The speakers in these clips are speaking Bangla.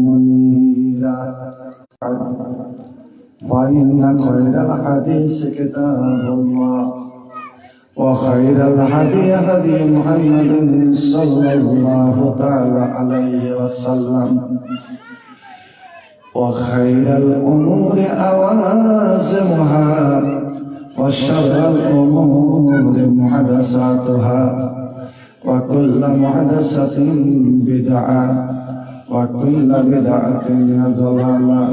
منيرا فإن خير الحديث كتاب الله وخير الهدي هدي محمد صلى الله تعالى عليه وسلم وخير الأمور أوازمها وشر الأمور محدثاتها وكل محدثة بدعة وكل بدعة ضلالة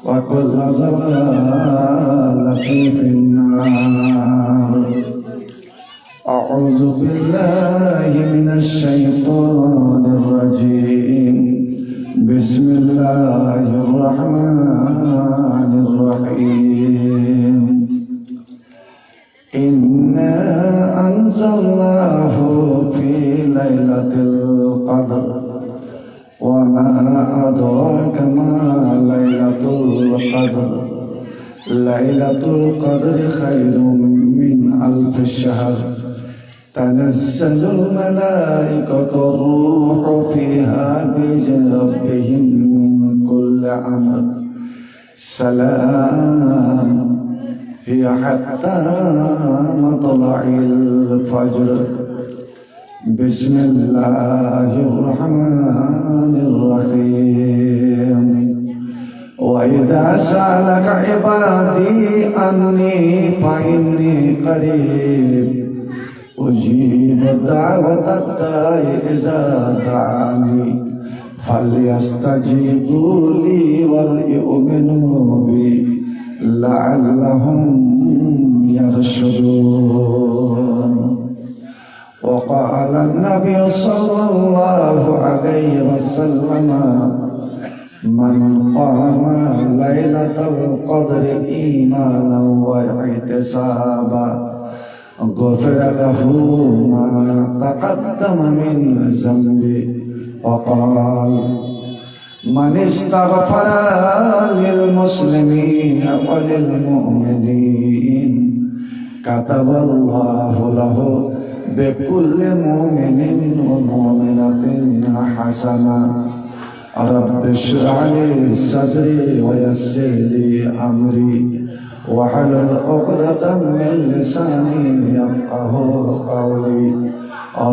وكل ضلالة في النار. أعوذ بالله من الشيطان الرجيم. بسم الله الرحمن الرحيم. إنا أنزلناه في ليلة القدر وما أدراك ما ليلة القدر. ليلة القدر خير من ألف شهر. تنزل الملائكة الروح فيها بإذن ربهم من كل أمر. سلام هي حتى مطلع الفجر. بسم الله الرحمن الرحيم. وإذا سألك عبادي عني فإني قريب أجيب دعوة الداع إذا دعاني فليستجيبوا لي وليؤمنوا بي لعلهم يرشدون. وقال النبي صلى الله عليه وسلم من قام ليلة القدر إيمانا واحتسابا غفر له ما تقدم من ذنبه. وقال من استغفر للمسلمين وللمؤمنين كتب الله له بكل مؤمن ومؤمنة حسنة. رب اشرح لي صدري ويسر لي أمري واحلل عقدة من لساني يفقهوا قولي.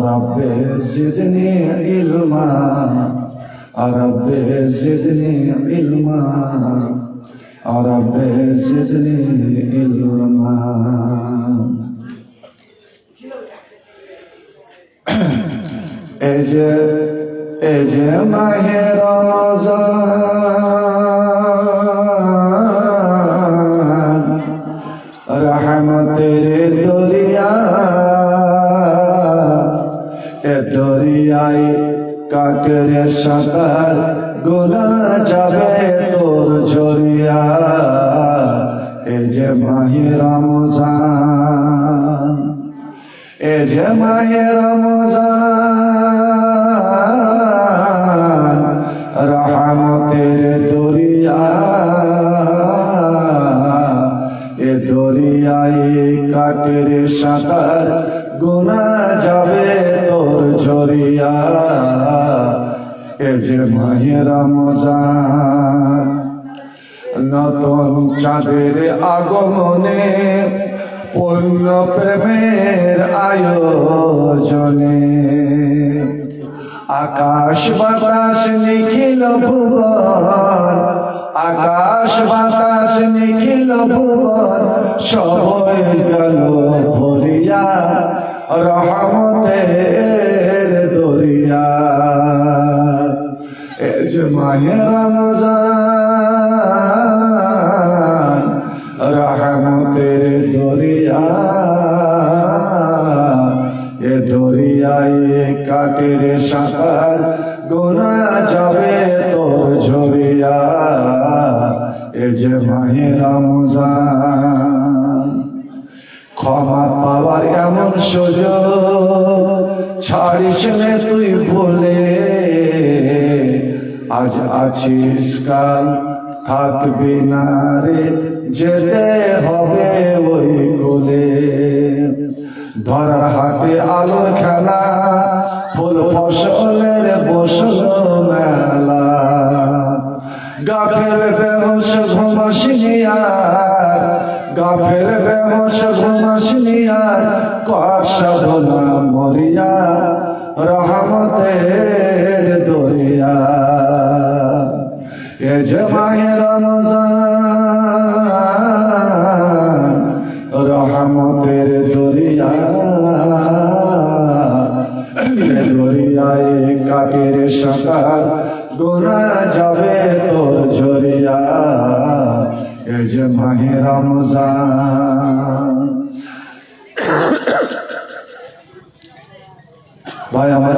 رب زدني علما رب زدني علما رب زدني علما. এই যে মাহে রমজান রহমতের দরিয়া। এ দরিয়ায় কাকের সাঁতার গোনা যাবে তোর ঝরিয়া। এই যে মাহে রমজান এ যে মাহে রমজান রহমতের দরিয়া। এ দরিয়ায় কাকের সাঁতার গোনা যাবে তোর ঝরিয়া। এ যে মাহে রমজান নতুন চাঁদের আগমনে পূর্ণ প্রেমের আয়োজনে আকাশ বাতাস নিখিল ভুবন আকাশ বাতাস নিখিল ভুবন সবই গেল ভরিয়া রহমতের দরিয়া। এ যে মাহে রমজান রহমতের দরিয়া। এ দরিয়ায় কাকের সাঁতার গোনা যাবে তোর ঝরিয়া। এ যে মাহে রমজান ক্ষমা পাওয়ার এমন সুযোগ ছাড়িস নে তুই ভুলে। আজ আছিস কাল থাকবি না রে যেতে হবে ওই কোলে। ধরার হাতে আলোর খেলা ফুল ফসলের বসল মেলা। কর সাধনা মরিয়া রহমতের দরিয়া। এ যে মাহে রমজান রহমতের দরিয়া, দরিয়ায় কাকের সাকার গুনা যাবে তোর ঝরিয়া। এ যে মাহে রমজান। ভাই আমার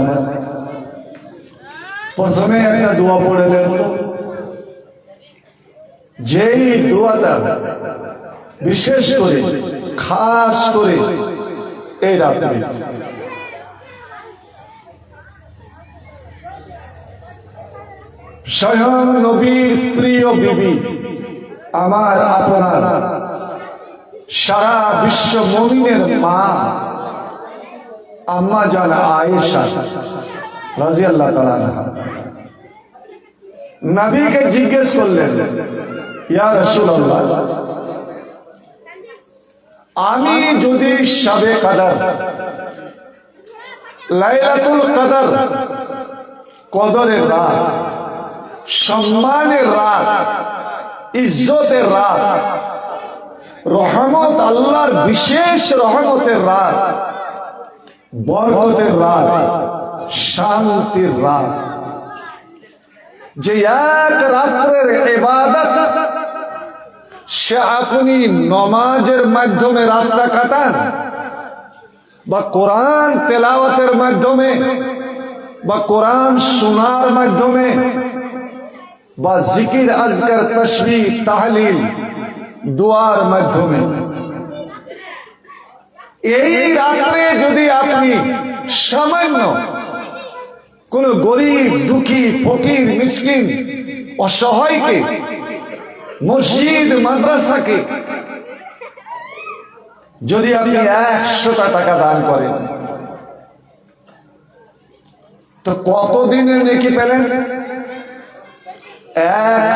প্রথমে একটা দোয়া পড়লেন, তো যেই দোয়াটা বিশেষ করে খাস করে এই রাত্রে স্বয়ং নবীর প্রিয় বিবি, আমার আপনার সারা বিশ্ব মুমিনের মা আম্মা জান আয়েশা রাদিয়াল্লাহু তাআলা আনহা নবীকে জিজ্ঞেস করলেন, ইয়া রাসূলুল্লাহ, আমি যদি শবে কদর, লাইলাতুল কদর, কদরের রাত, সম্মানের রাত, ইজ্জতের রাত, রহমত, আল্লাহর বিশেষ রহমতের রাত, বরকতের রাত, শান্তির রাত, যে এক রাত্রের ইবাদত সে আপনি নমাজের মাধ্যমে রাতটা কাটান, বা কোরআন তেলাওয়াতের মাধ্যমে, বা কোরআন শোনার মাধ্যমে, বা জিকির আজকার তাসবিহ তাহলিল দোয়ার মাধ্যমে, এই রাত্রে যদি আপনি সামান্য কোন গরিব দুঃখী ফকির মিসকিন অসহায়কে, মসজিদ মাদ্রাসাকে যদি আপনি 100টা টাকা দান করেন, তো কতদিনের নেকি পেলেন?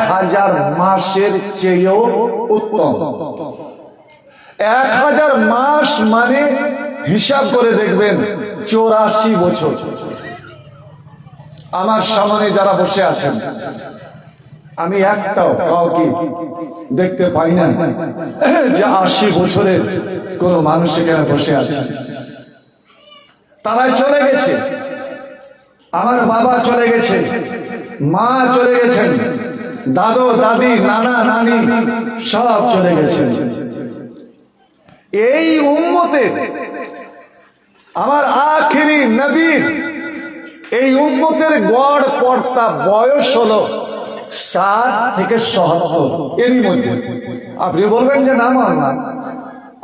1000 মাসের চেয়েও উত্তম। 1000 মাস মানে হিসাব করে দেখবেন 84 বছর। আমার সামনে যারা বসে আছেন, আমি একটাও কাউকে দেখতে পাই না যে 80 বছরের কোন মানুষ এখানে বসে আছে। তারাই চলে গেছে। আমার বাবা চলে গেছে, মা চলে গেছেন, দাদু দাদি নানা নানি সব চলে গেছেন। এই উম্মতের, আমার আখিরি নবীর এই উম্মতের গড় পড়তা বয়স হলো 60 থেকে 70, এরই মধ্যে। আপনি বলবেন যে না না,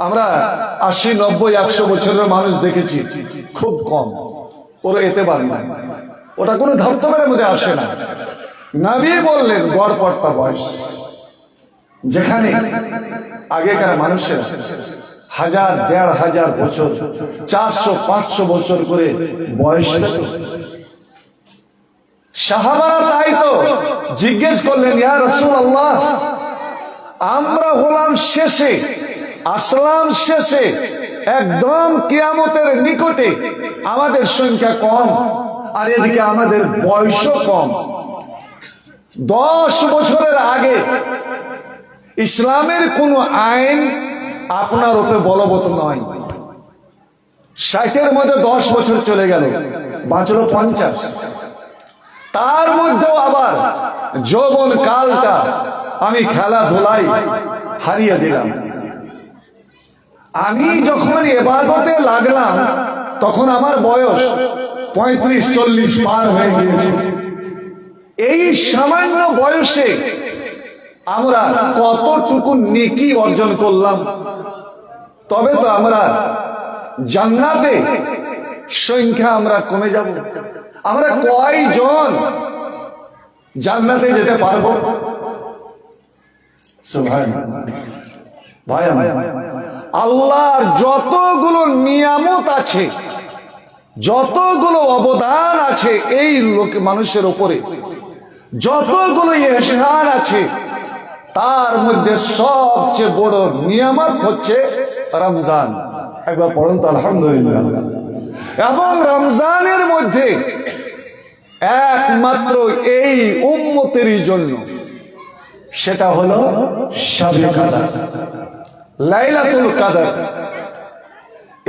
আমরা 80, 90, 100 বছরের মানুষ দেখেছি, খুব কম, ওরা এতে পারে না, ওটা কোনো ধর্তব্যের মধ্যে আসে না। নবী বললেন গড় পড়তা বয়স, যেখানে আগেকার মানুষের 1000, 1500 বছর, 400, 500 বছর করে বয়স পেত। সাহাবারা তাই তো জিজ্ঞেস করলেন, ইয়া রাসূলুল্লাহ, আমরা হলাম শেষে, আসলাম শেষে, একদম কিয়ামতের নিকটে, আমাদের সংখ্যা কম, আর এদিকে আমাদের বয়সও কম। 10 বছরের আগে ইসলামের কোন আইন আপনার উপরে বলবৎ নয়। 60-এর মধ্যে 10 বছর চলে গেল, বাঁচলো 50। তার মধ্যেও আবার যৌবন কালটা আমি খেলাধুলায় হারিয়ে দিলাম। আমি যখন ইবাদতে লাগলাম তখন আমার বয়স 35-40 পার হয়ে গিয়েছে। এই সামান্য বয়সে আমরা কতটুকু নেকি অর্জন করলাম? তবে তো আমরা জান্নাতে সংখ্যা আমরা কমে যাব। আমরা কয়জন জান্নাতে যেতে পারবো? সুবহানাল্লাহ। ভাই আল্লাহর যতগুলো নিয়ামত আছে, যতগুলো অবদান আছে এই লোক মানুষের উপরে, যতগুলো ইহসান আছে, তার মধ্যে সবচেয়ে বড় নিয়ামত হচ্ছে রমজান। একবার পড়ুন তো আলহামদুলিল্লাহ। এবং রমজানের মধ্যে একমাত্র এই উম্মতেরই জন্য, সেটা হলো শবে কদর, লাইলাতুল কদর।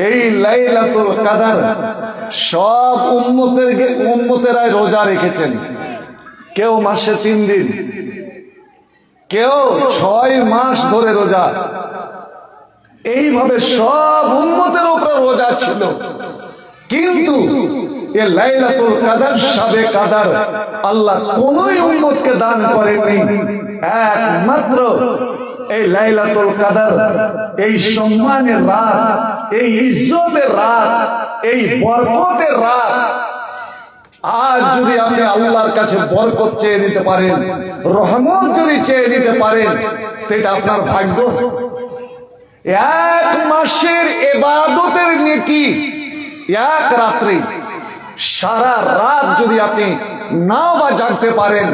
এই লাইলাতুল কদর সব উম্মতেরাই রোজা রেখেছেন। কেউ মাসে 3 দিন, কেউ 6 মাস ধরে রোজা। এইভাবে সব উম্মতের উপর রোজা ছিল। কিন্তু এই লাইলাতুল কদর, শবে কদর আল্লাহ কোন উম্মতকে দান করেননি। একমাত্র এই লাইলাতুল কদর, এই সম্মানের রাত, এই ইজ্জতের রাত, এই বরকতের রাত। আজ যদি আপনি আল্লাহর কাছে বরকত চেয়ে নিতে পারেন, রহমত যদি চেয়ে নিতে পারেন, সেটা আপনার ভাগ্য। 1 মাসের ইবাদতের নেকি এক রাত্রে, সারা রাত যদি আপনি নাও বা জাগতে পারেন,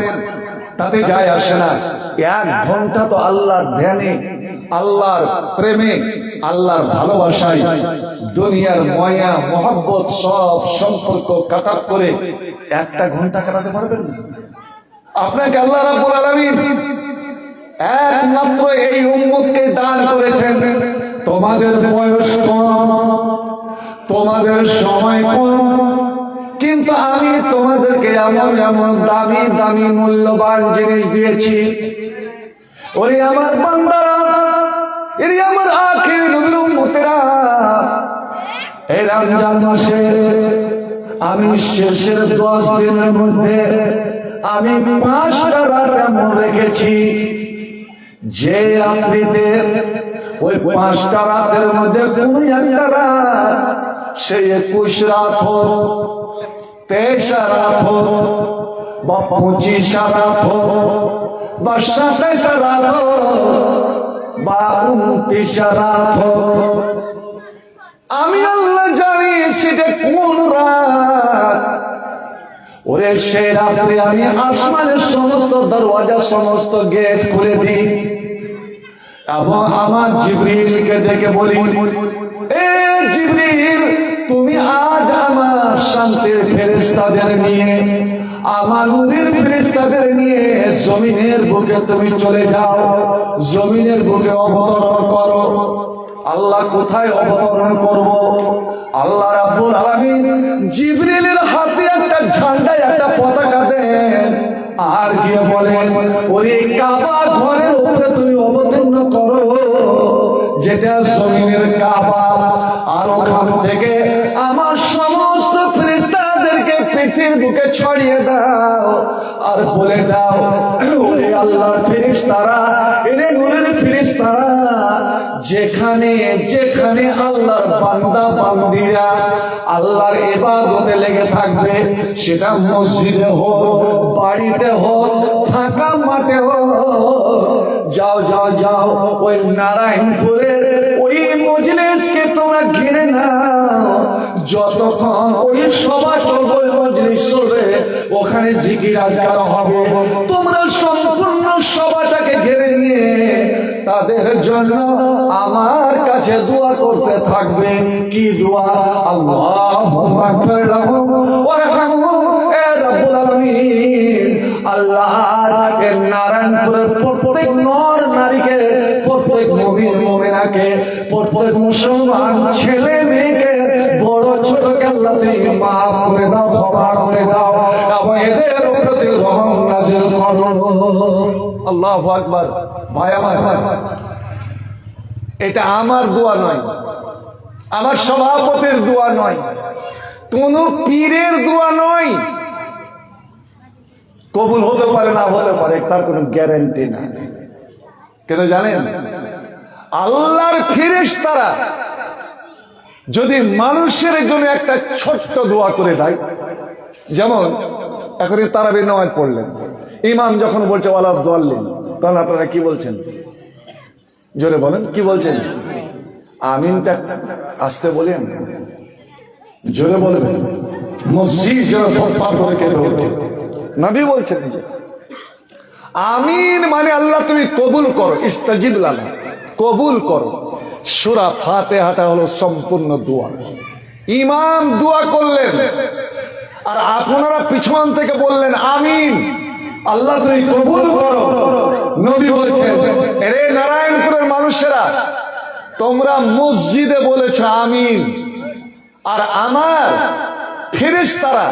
তাতে যায় আসে না। 1 ঘন্টা তো আল্লাহর ধ্যানে, আল্লাহর প্রেমে, আল্লাহর ভালোবাসায়, দুনিয়ার মায়া মোহাব্বত সব সম্পর্ক কাটাপ করে 1 ঘন্টা কাটাতে পারবেন না। আপনাকে আল্লাহ রাব্বুল আলামিন একমাত্র এই উম্মতকে দান করেছেন। তোমাদের বয়স কম, তোমাদের সময় কম, কিন্তু আমি তোমাদেরকে এমন এমন দামি দামি মূল্যবান জিনিস দিয়েছি। ওরে আমার বান্দারা, এরে আমার আখির নবীর উম্মতেরা, এই রমজান মাসে আমি শেষের 10 দিনের মধ্যে আমি 5টা রাত এমন রেখেছি, যে রাত্রিতে ওই 5টা রাতের মধ্যে কোন একটা রাত, সে 21 রাত হোক, 23 রাত হোক, বা 25 রাত হোক, বা 27 রাত হোক, বা 29 রাত হোক, আমি আল্লাহ জানি সেটা কোন রাত। ওরে সেই রাত্রে আমি আসমানের সমস্ত দরওয়াজা, সমস্ত গেট খুলে দিই এবং আমার জিবরিলকে ডেকে বলি, এ জিবরিল, তুমি আজ আমার শান্তির ফেরেশতাদের নিয়ে, আমার নূরের ফেরেশতাদের নিয়ে জমিনের বুকে তুমি চলে যাও, জমিনের বুকে অবতরণ করো। আল্লাহ কোথায় অবতরণ করব? আল্লাহ রাব্বুল আলামিন জিবরিলের হাতে একটা ঝান্ডা, একটা পতাকা দেন, আর গিয়ে বলেন, ওরে কাবা ঘরের উপরে তুমি অবতীর্ণ করো, যেটা জমিনের কাবা। আর ওখান থেকে আমার সমস্ত ফেরেশতাদেরকে পৃথিবীর বুকে ছড়িয়ে দাও, আর বলে দাও, ওরে আল্লাহর ফেরেশতারা, এরে নূরের ফেরেশতারা, যেখানে যেখানে আল্লাহর বান্দা বান্দীরা আল্লাহর ইবাদতে লেগে থাকবে, সেটা মসজিদে হোক, বাড়িতে হোক, ফাঁকা মাঠে হোক, যাও যাও যাও, ওই নারায়ণপুরের ওই মজলিসকে তোমরা ঘিরে নাও। যতক্ষণ ওই সভা চলবে, ওই মজলিস চলবে, ওখানে জিকির আজকার হবে, তোমরা সম্পূর্ণ সভাটাকে ঘিরে নিয়ে তাদের জন্য আমার কাছে দোয়া করতে থাকবে। কি দোয়া? আল্লাহুম্মা গফির লাহুম ওয়ারহামহুম, এ রব্বুল আলামিন, আল্লাহ এই নারায়ণপুরের প্রত্যেক নর নারীকে, প্রত্যেক মুমিন মুমিনাকে, প্রত্যেক মুসলমান ছেলে মেয়েকে, বড় ছোটকে আল্লাহ তুমি মাফ করে দাও, ক্ষমা করে দাও, এবং এদের প্রতি রহম নাযিল করো। আল্লাহু আকবার। ভাই আমার, এটা আমার দোয়া নয়, আমার সভাপতির দোয়া নয়, কোন পীরের দোয়া নয়। কবুল হতে পারে, না হতে পারে, তার কোনো গ্যারান্টি নাই। কেন জানেন? আল্লাহর ফেরেশতারা যদি মানুষের জন্য একটা ছোট্ট দোয়া করে দেয়, যেমন এখন তারাবির নামাজ পড়লেন, ইমাম যখন বলছে ওয়ালা দাল্লিন, তখন আপনারা কি বলছেন? জোরে বলেন, কি বলছেন? আমিনটা আসতে বলেন, জোরে বলবেন, মসজিদ যেন থরথর করে কেঁপে ওঠে। নবী বলছেন যে আমিন মানে আল্লাহ তুমি কবুল করো, ইস্তাজিব লানা, কবুল করো। সূরা ফাতিহাটা হলো সম্পূর্ণ দোয়া। ইমাম দোয়া করলেন আর আপনারা পিছন থেকে বললেন আমিন, আল্লাহ তুমি কবুল করো। নবী বলেছেন, রে নারায়ণপুরের মানুষেরা, তোমরা মসজিদে বলেছো আমিন, আর আমার ফেরেশতারা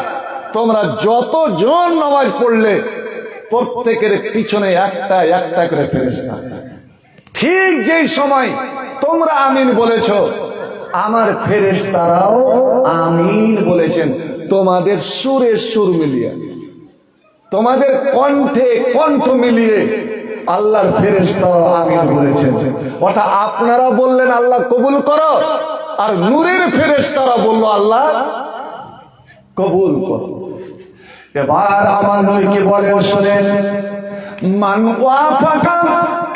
তোমরা যতজন নামাজ পড়লে প্রত্যেকের পিছনে একটা একটা করে ফেরেশতা। ঠিক যেই সময় তোমরা আমিন বলেছো, আমার ফেরেশতারাও আমিন বলেছেন। তোমাদের সুরে সুর মিলিয়ে, তোমাদের কণ্ঠে কণ্ঠ মিলিয়ে আল্লাহর ফেরেশতারাও আমিন বলেছেন। অর্থাৎ আপনারা বললেন আল্লাহ কবুল করো, আর নূরের ফেরেশতারা বলল আল্লাহ কবুল করো। এবার আমার নবীকে বলেন, শোনেন, মান ওয়াফাকা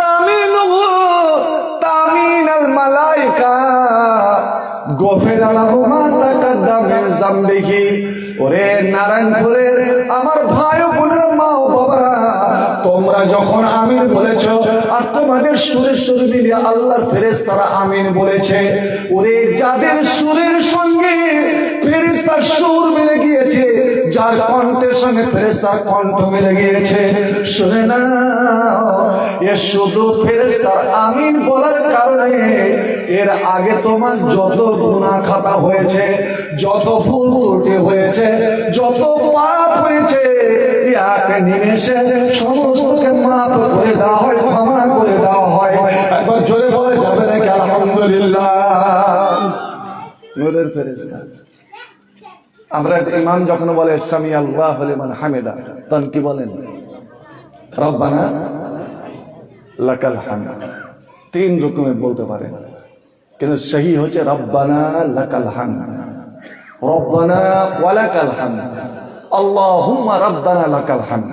তামিনুহু তামিনাল মালায়েকা গফিরা লাহু মা তাকাদ্দামা মিন যামবিহি। ওরে নারায়ণপুরের আমার ভাই ও বোনেরা, মা ও বাবারা, তোমরা যখন আমিন বলেছো আর তোমাদের সুরের সুর মিলিয়ে আল্লাহর ফেরেশতারা আমিন বলেছে, ওরে যাদের সুরের সঙ্গে ফেরেশতার সুর মিলে গিয়েছে, যার কণ্ঠের সঙ্গে ফেরেশতার কণ্ঠ মিলে গিয়েছে, শুনে না, এ শুধু ফেরেশতার আমিন বলার কারণে এর আগে তোমার যত গুনাহ খাতা হয়েছে, যত ভুল ত্রুটি হয়েছে, যত পাপ হয়েছে, এক নিমেষে সমস্তকে মাফ করে দেওয়া হয়, ক্ষমা করে দেওয়া হয়। একবার জোরে বলে যাবে নাকি আলহামদুলিল্লাহ? নূরের ফেরেশতা। আমরা ইমাম যখন বলে সামি আল্লাহু লিমান হামিদা, তখন কি বলেন? রব্বানা লাকাল হামদ। তিন রকমে বলতে পারেন, কিন্তু সহি হচ্ছে রব্বানা লাকাল হামদ, রব্বানা ওয়া লাকাল হামদ, আল্লাহুম্মা রব্বানা লাকাল হামদ।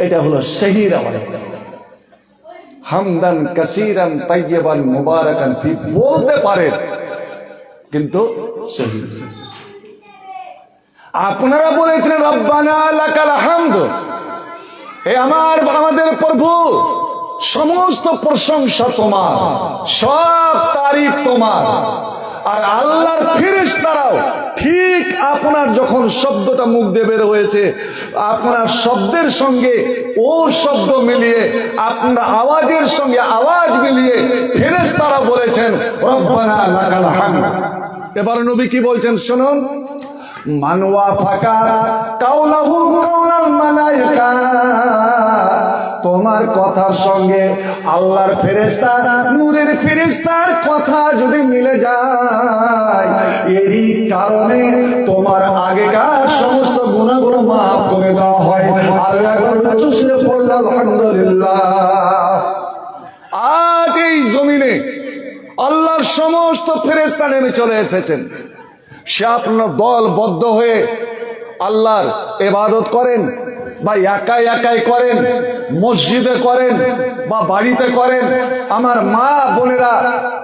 এটা হলো সহি রাওয়ায়াত। হামদান কাসীরান তাইয়িবান মুবারাকান ফি বলতে পারেন, কিন্তু সহি। আপনারা বলেছিলেন রব্বানা লাকাল হামদ, হে আমাদের প্রভু, সমস্ত প্রশংসা তোমার, সব তারিফ তোমার। আর আল্লাহর ফেরেশতারাও ঠিক আপনার যখন শব্দটা মুখ দিয়ে বের হয়েছে, আপনার শব্দের সঙ্গে ও শব্দ মিলিয়ে, আপনার আওয়াজের সঙ্গে আওয়াজ মিলিয়ে ফেরেশতারা বলেছেন রব্বানা লাকাল হামদ। এবার নবী কি বলছেন শুনুন, মান ওয়াফাকা কাওলাহু কাওলাল মালায়েকা, তোমার কথার সঙ্গে আল্লাহর ফেরেশতা, নূরের ফেরেশতার কথা যদি মিলে যায়, এরই কারণে তোমার আগেকার সমস্ত গুনাহগুলো মাফ করে দেওয়া হয়। আর একবার উচ্চস্বরে পড়লে আলহামদুলিল্লাহ। আজ এই জমিনে আল্লাহর সমস্ত ফেরেশতা নেমে চলে এসেছেন। সে আপনার দলবদ্ধ হয়ে আল্লাহর ইবাদত করেন, বা একাই একাই করেন, মসজিদে করেন বা বাড়িতে করেন। আমার মা বোনেরা,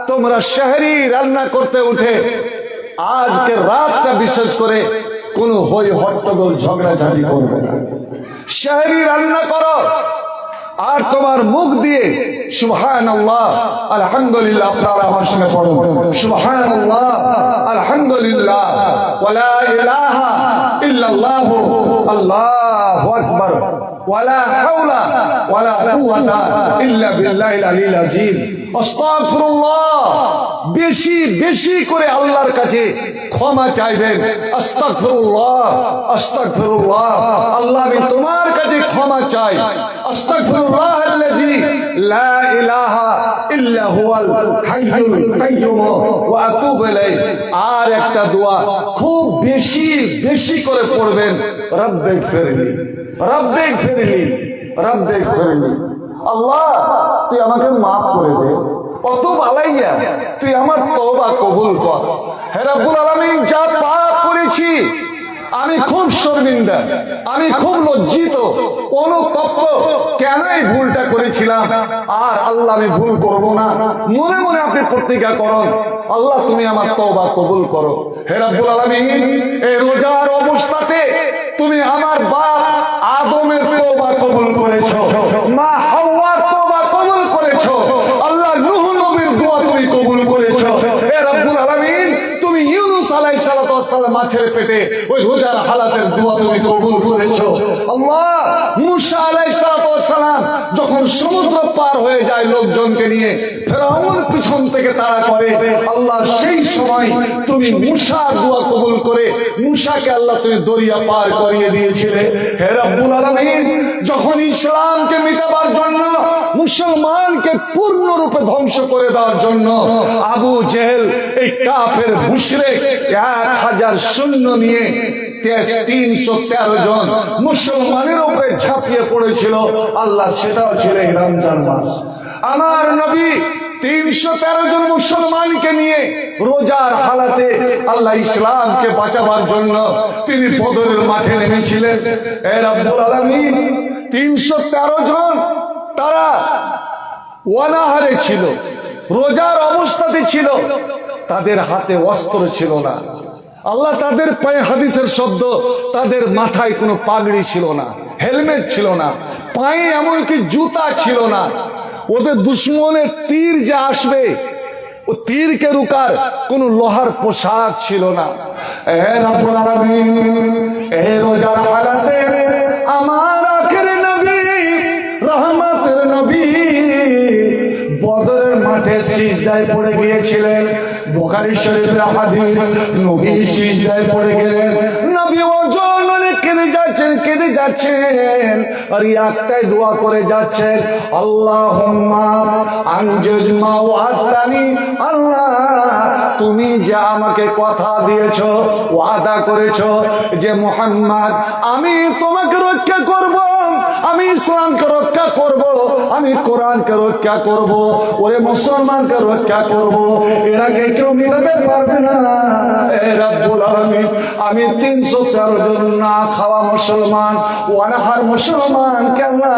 তোমরা সেহরি রান্না করতে উঠে আজকে রাতটা বিশেষ করে কোনো হই হট্টগোল ঝগড়াঝাটি করবে না। সেহরি রান্না করো আর তোমার মুখ দিয়ে সুবহানাল্লাহ আলহামদুলিল্লাহ, আপনারা আমার সঙ্গে পড়ুন, সুবহানাল্লাহ আলহামদুলিল্লাহ ওয়ালা ইলাহা ইল্লাল্লাহু আল্লাহু আকবার ওয়ালা হাওলা ওয়ালা কুওয়াতা ইল্লা বিল্লাহিল আলিয়্যিল আযীম। আস্তাগফিরুল্লাহ, বেশি বেশি করে আল্লাহর কাছে ক্ষমা চাইবেন। আস্তাগফিরুল্লাহ, আস্তাগফিরুল্লাহ, আল্লাহ আমি তোমার কাছে ক্ষমা চাই। আস্তাগফিরুল্লাহ আল্লাযী লা ইলাহা ইল্লা হুয়াল হাইয়ুল কাইয়্যুম ওয়া আতুবু ইলাইহি। আর একটা দোয়া খুব বেশি বেশি করে পড়বেন, রব্বিগফিরলি, রব্বিগফিরলি, রব্বিগফিরলি। আল্লাহ তুই আমাকে মাফ করে দে, কত বালাইয়া, তুই আমার তওবা কবুল কর। হে রব্বুল আলামিন, যা পাপ করেছি আমি খুব শর্মিন্দা, আমি খুব লজ্জিত, অনুতপ্ত, কেন এই ভুলটা করেছিলাম। আর আল্লাহ আমি ভুল করব না, মনে মনে আপনি প্রতিজ্ঞা করুন, আল্লাহ তুমি আমার তওবা কবুল করো। হে রব্বুল আলামিন, এই রোজার অবস্থাতে তুমি আমার বাপ আদমের তওবা কবুল করেছো, মা হাওয়ার তওবা কবুল করেছো। আল্লাহ নূহ নবীর দোয়া তুমি কবুল মাছের পেটে ওই রোজার হালাতের দোয়া তুমি কবুল করেছো আল্লাহ। মুসা আলাইহিস সালাম যখন সমুদ্র পার হয়ে যায় লোকজনকে নিয়ে, ফেরাউন পিছন থেকে তাড়া করে, আল্লাহ সেই সময় তুমি মুসার দোয়া কবুল করে মুসাকে আল্লাহ তুমি দরিয়া পার করিয়ে দিয়েছিলে। হে রব্বুল আলামিন, যখন ইসলামকে মিটাবার জন্য, মুসলমানকে পূর্ণরূপে ধ্বংস করে দেওয়ার জন্য আবু জেহেল এই কাফের মুশরিক 1000 সৈন্য নিয়ে 313 জন মুসলমানের উপরে ঝাঁপিয়ে পড়েছিল, আল্লাহ সেটাও ছিল এই রমজান মাস। আমার নবী 313 জন মুসলমানকে নিয়ে রোজার হালাতে আল্লাহ ইসলামকে বাঁচাবার জন্য তিনি বদরের মাঠে নেমেছিলেন। হে রব্বুল আলামিন, 313 জন তারা ওয়ানাহারে ছিল, রোজার অবস্থাতে ছিল, তাদের হাতে অস্ত্র ছিল না। আল্লাহ তাদের পায়ে, হাদিসের শব্দ, তাদের মাথায় কোনো পাগড়ি ছিল না, হেলমেট ছিল না, পায়ে এমনকি জুতা ছিল না। ওদের দুশ্মনের তীর যে আসবে, ও তীরকে রুকার কোন লোহার পোশাক ছিল না। এ রব্বুল আলামিন, এই রোজার হালাতে আমার আখের নবী, রহমতের নবী বদরের মাঠে সিজদায় পড়ে গিয়েছিলেন। বুখারী শরীফের হাদিস, নবী সিজদায় পড়ে গেলেন, নবী ওজন মানে কেঁদে যাচ্ছেন আর একটাই দোয়া করে যাচ্ছেন, আল্লাহুম্মা আনজিজ মা ওয়াদানি, আল্লাহ তুমি যে আমাকে কথা দিয়েছো, ওয়াদা করেছো যে মুহাম্মদ আমি তোমাকে রক্ষা করব, আমি ইসলামকে রক্ষা করব, আমি কোরআনকে রক্ষা করব, ওরে মুসলমানকে রক্ষা করব, এটাকে কেউ মিটাতে পারবে না। এ রব্বুল আলামিন, আমি 313 জন না খাওয়া মুসলমান, ওয়ানাহার মুসলমান কেল্লা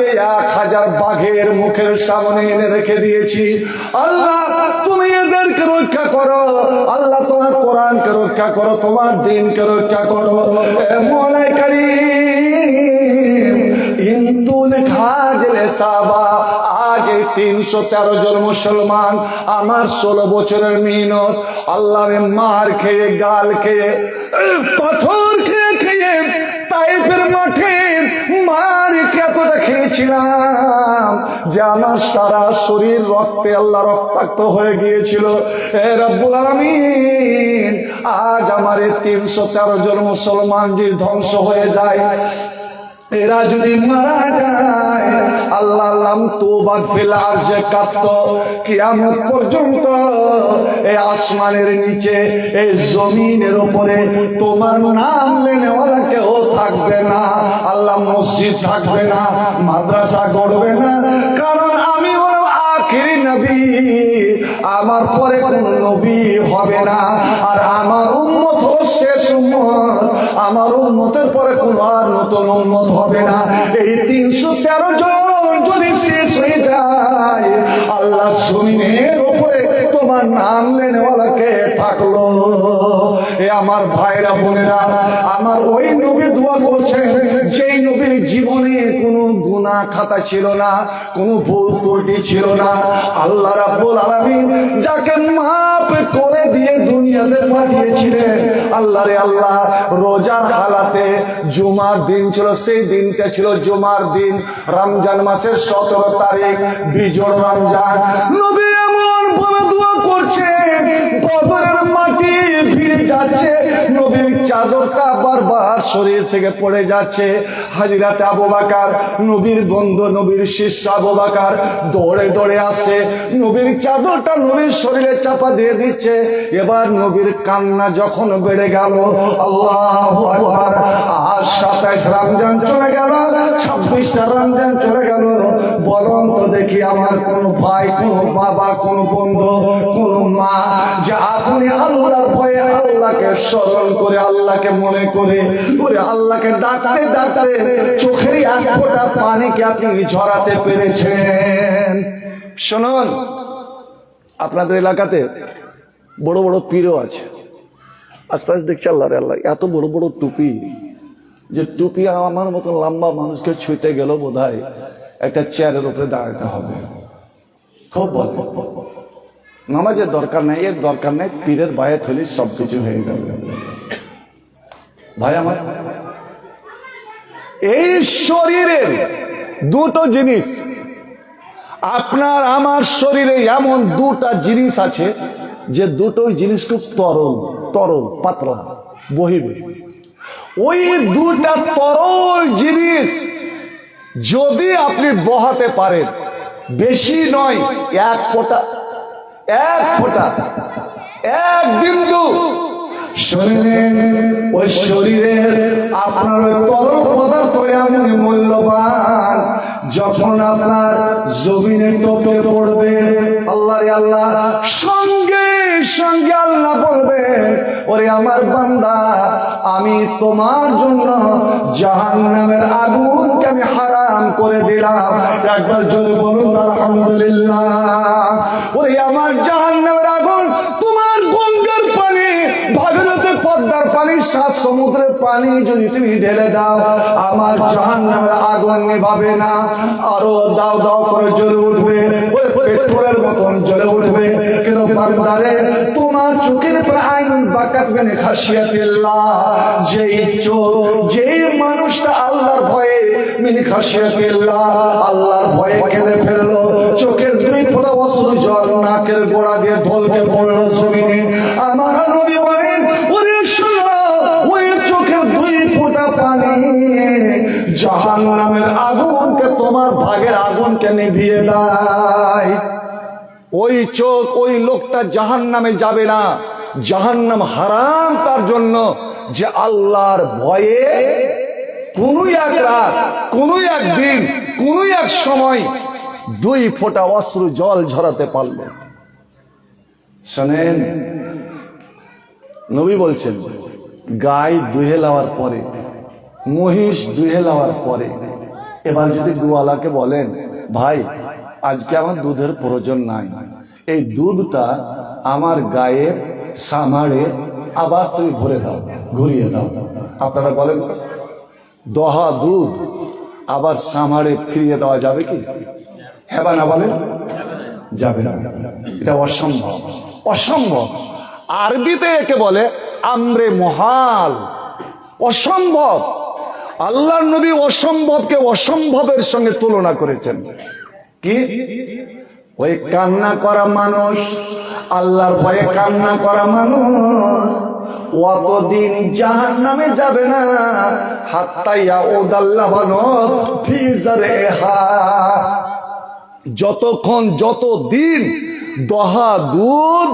এই 1000 বাঘের মুখের সামনে এনে রেখে দিয়েছি। আল্লাহ তুমি এদেরকে রক্ষা করো, আল্লাহ তোমার কোরআনকে রক্ষা করো, তোমার দ্বীনকে রক্ষা করো। এ মওলাই কারীম, ইনতুল খাজলে সাবা, আজ এই 313 জন মুসলমান আমার 16 বছরের মেহনত, আল্লাহর মার খেয়ে, গাল খেয়ে, পাথর খেয়ে খেয়ে তাইফের মাঠে মার এতটা খেয়েছিলাম যে আমার সারা শরীর রক্তে আল্লাহ রক্তাক্ত হয়ে গিয়েছিল। হে রব্বুল আলামিন, আজ আমার এই 313 জন মুসলমান যে ধ্বংস হয়ে যায়, এরা যদি মারা যায়, আল্লাহ লাম তুবাদ ফিল আরজে কাত্ত, কিয়ামত পর্যন্ত এই আসমানের নিচে, এই জমিনের উপরে তোমার নাম লেনেওয়ালা কেউ থাকবে না। আল্লাহ মসজিদ থাকবে না, মাদ্রাসা গড়বে না, কারণ আমি হলো আখিরি নবী, আমার পরে কোন নবী হবে না, আর আমার উম্মত হলো শেষ উম্মত, আমার উম্মতের পরে কোন আর নতুন উম্মত হবে না। এই 313 জন যদি শেষ হয়ে যায়, আল্লাহ জমিনের উপরে তোমার নাম লেনেওয়ালা কে থাকলো? এ আমার ভাইরা বোনেরা, আমার ওই নবী দোয়া করছেন যেই নবীর জীবনে কোনো গুনাহ খাতা ছিল না, কোনো ভুল ত্রুটি ছিল না। আল্লাহ রাব্বুল আলামিন যাকে মাফ করে দিয়ে দুনিয়াতে পাঠিয়েছিলেন, আল্লাহ রে আল্লাহ, রোজার হালাতে জুমার দিন ছিল, সেই দিনটা ছিল জুমার দিন, রমজান মাসের 17 তারিখ, বিজোড় রমজান। নবী এমন ভাবে দোয়া করছেন, বদরের মাটি ভিজে যাচ্ছে, নবীর চাদরটা বারবার শরীর থেকে পড়ে যাচ্ছে। হাজরাতে আবু বকর, নবীর বন্ধু, নবীর শিষ্য আবু বকর দৌড়ে দৌড়ে আসছে, নবীর চাদরটা নবীর শরীরে চাপা দিয়ে দিচ্ছে। এবার নবীর কান্না যখন বেড়ে গেল, আল্লাহু আকবার, আজ 27 রমজান চলে গেল, 26টা রমজান চলে গেল, বলুন তো দেখি আমার কোন ভাই, কোন বাবা, কোন বন্ধু, কোন মা যে আপনি আল্লাহর ভয়ে আল্লাহকে স্মরণ করে, আল্লাহকে মনে করে, ওরে আল্লাহকে ডাকতে ডাকতে চোখের এক ফোঁটা পানিকে আপনি ঝরাতে পেরেছেন? শুনুন, আপনাদের এলাকাতে বড় বড় পীরও আছে, আস্তে আস্তে দেখছি আল্লাহ রে আল্লাহ, এত বড় বড় টুপি, যে টুপি আমার মতো লম্বা মানুষকে ছুঁতে গেল বোধহয় একটা চেয়ারের উপরে দাঁড়াতে হবে। খুব বলে নামাজের দরকার নাই, এর দরকার নাই, পীরের বায়ে থলি সবকিছু হয়ে যাবে। ভাই আমার, এই শরীরের দুটো জিনিস, আপনার আমার শরীরে এমন দুটা জিনিস আছে যে দুটোই জিনিস খুব তরল, তরল পাতলা বহিবে। ওই দুটা তরল জিনিস যদি আপনি বহাতে পারেন, বেশি নয়, এক ফোঁটা, এক ফোঁটা, এক বিন্দু শরীরে, ওই শরীরের আপনার ওই তরল পদার্থ এমন মূল্যবান, যখন আপনার জমিনে টপকে পড়বে, আল্লাহ রে আল্লাহ, সঙ্গে সঙ্গে আল্লাহ বলবেন, ওরে আমার বান্দা, আমি তোমার জন্য জাহান্নামের আগুনকে আমি হারাম করে দিলাম। একবার জোরে বলুন আলহামদুলিল্লাহ। ওরে আমার জাহান্নামের আগুন তোমার গঙ্গার পানি, ভাগীরথী পদ্মার পানি, সাত সমুদ্রের পানি যদি তুমি ঢেলে দাও, আমার জাহান্নামের আগুন নিভাবে না, আরো দাও দাও করে জ্বলে উঠবে, ওই পেট্রোলের মতন জ্বলে উঠবে। কেন বান্দারে, তোমার চোখের পর আইনুল বাকাত বিন খাশিয়াতিল্লাহ, যেই চোখ, যেই মানুষটা আল্লাহর ভয়ে মিন খাশিয়াতিল্লাহ, আল্লাহর ভয়ে কেঁদে ফেললো, চোখের দুই ফোঁটা অশ্রু জল নাকের গোড়া দিয়ে ঢলকে পড়লো জমিনে, আমার নবী বলেন, ওরে শোনো, ওই চোখের দুই ফোঁটা পানি জাহান্নামের আগুনকে, তোমার ভাগের আগুনকে নিভিয়ে দেয়। ওই চোখ, ওই লোকটা জাহান্নামে যাবে না, জাহান্নাম হারাম তার জন্য যে আল্লাহর ভয়ে কোন এক রাত, কোন একদিন, কোন এক সময় দুই ফোঁটা অশ্রু জল ঝরাতে পারল। শোনেন, নবী বলছেন, গাই দুহে লাওয়ার পরে, মহিষ দুহে লাওয়ার পরে, এবার যদি গোয়ালাকে বলেন, ভাই আজকে আমার দুধের প্রয়োজন নাই, এই দুধটা আমার গায়ের সামারে আবার তুমি ভরে দাও, ঘুরিয়ে দাও, আপনারা বলেন দহা দুধ আবার সামারে ফিরিয়ে দেওয়া যাবে কি? হ্যাঁ না বলেন? যাবে না, এটা অসম্ভব, অসম্ভব। আরবিতে একে বলে আমরে মহাল, অসম্ভব। আল্লাহর নবী অসম্ভবকে অসম্ভবের সঙ্গে তুলনা করেছেন। কি? ওই কান্না করা মানুষ, আল্লাহর ভয়ে কান্না করা মানুষ অতদিন জাহান্নামে যাবে না, হাত্তাইয়া ওদাল্লাহু ফি জারহা, যতক্ষণ, যতদিন দহা দুধ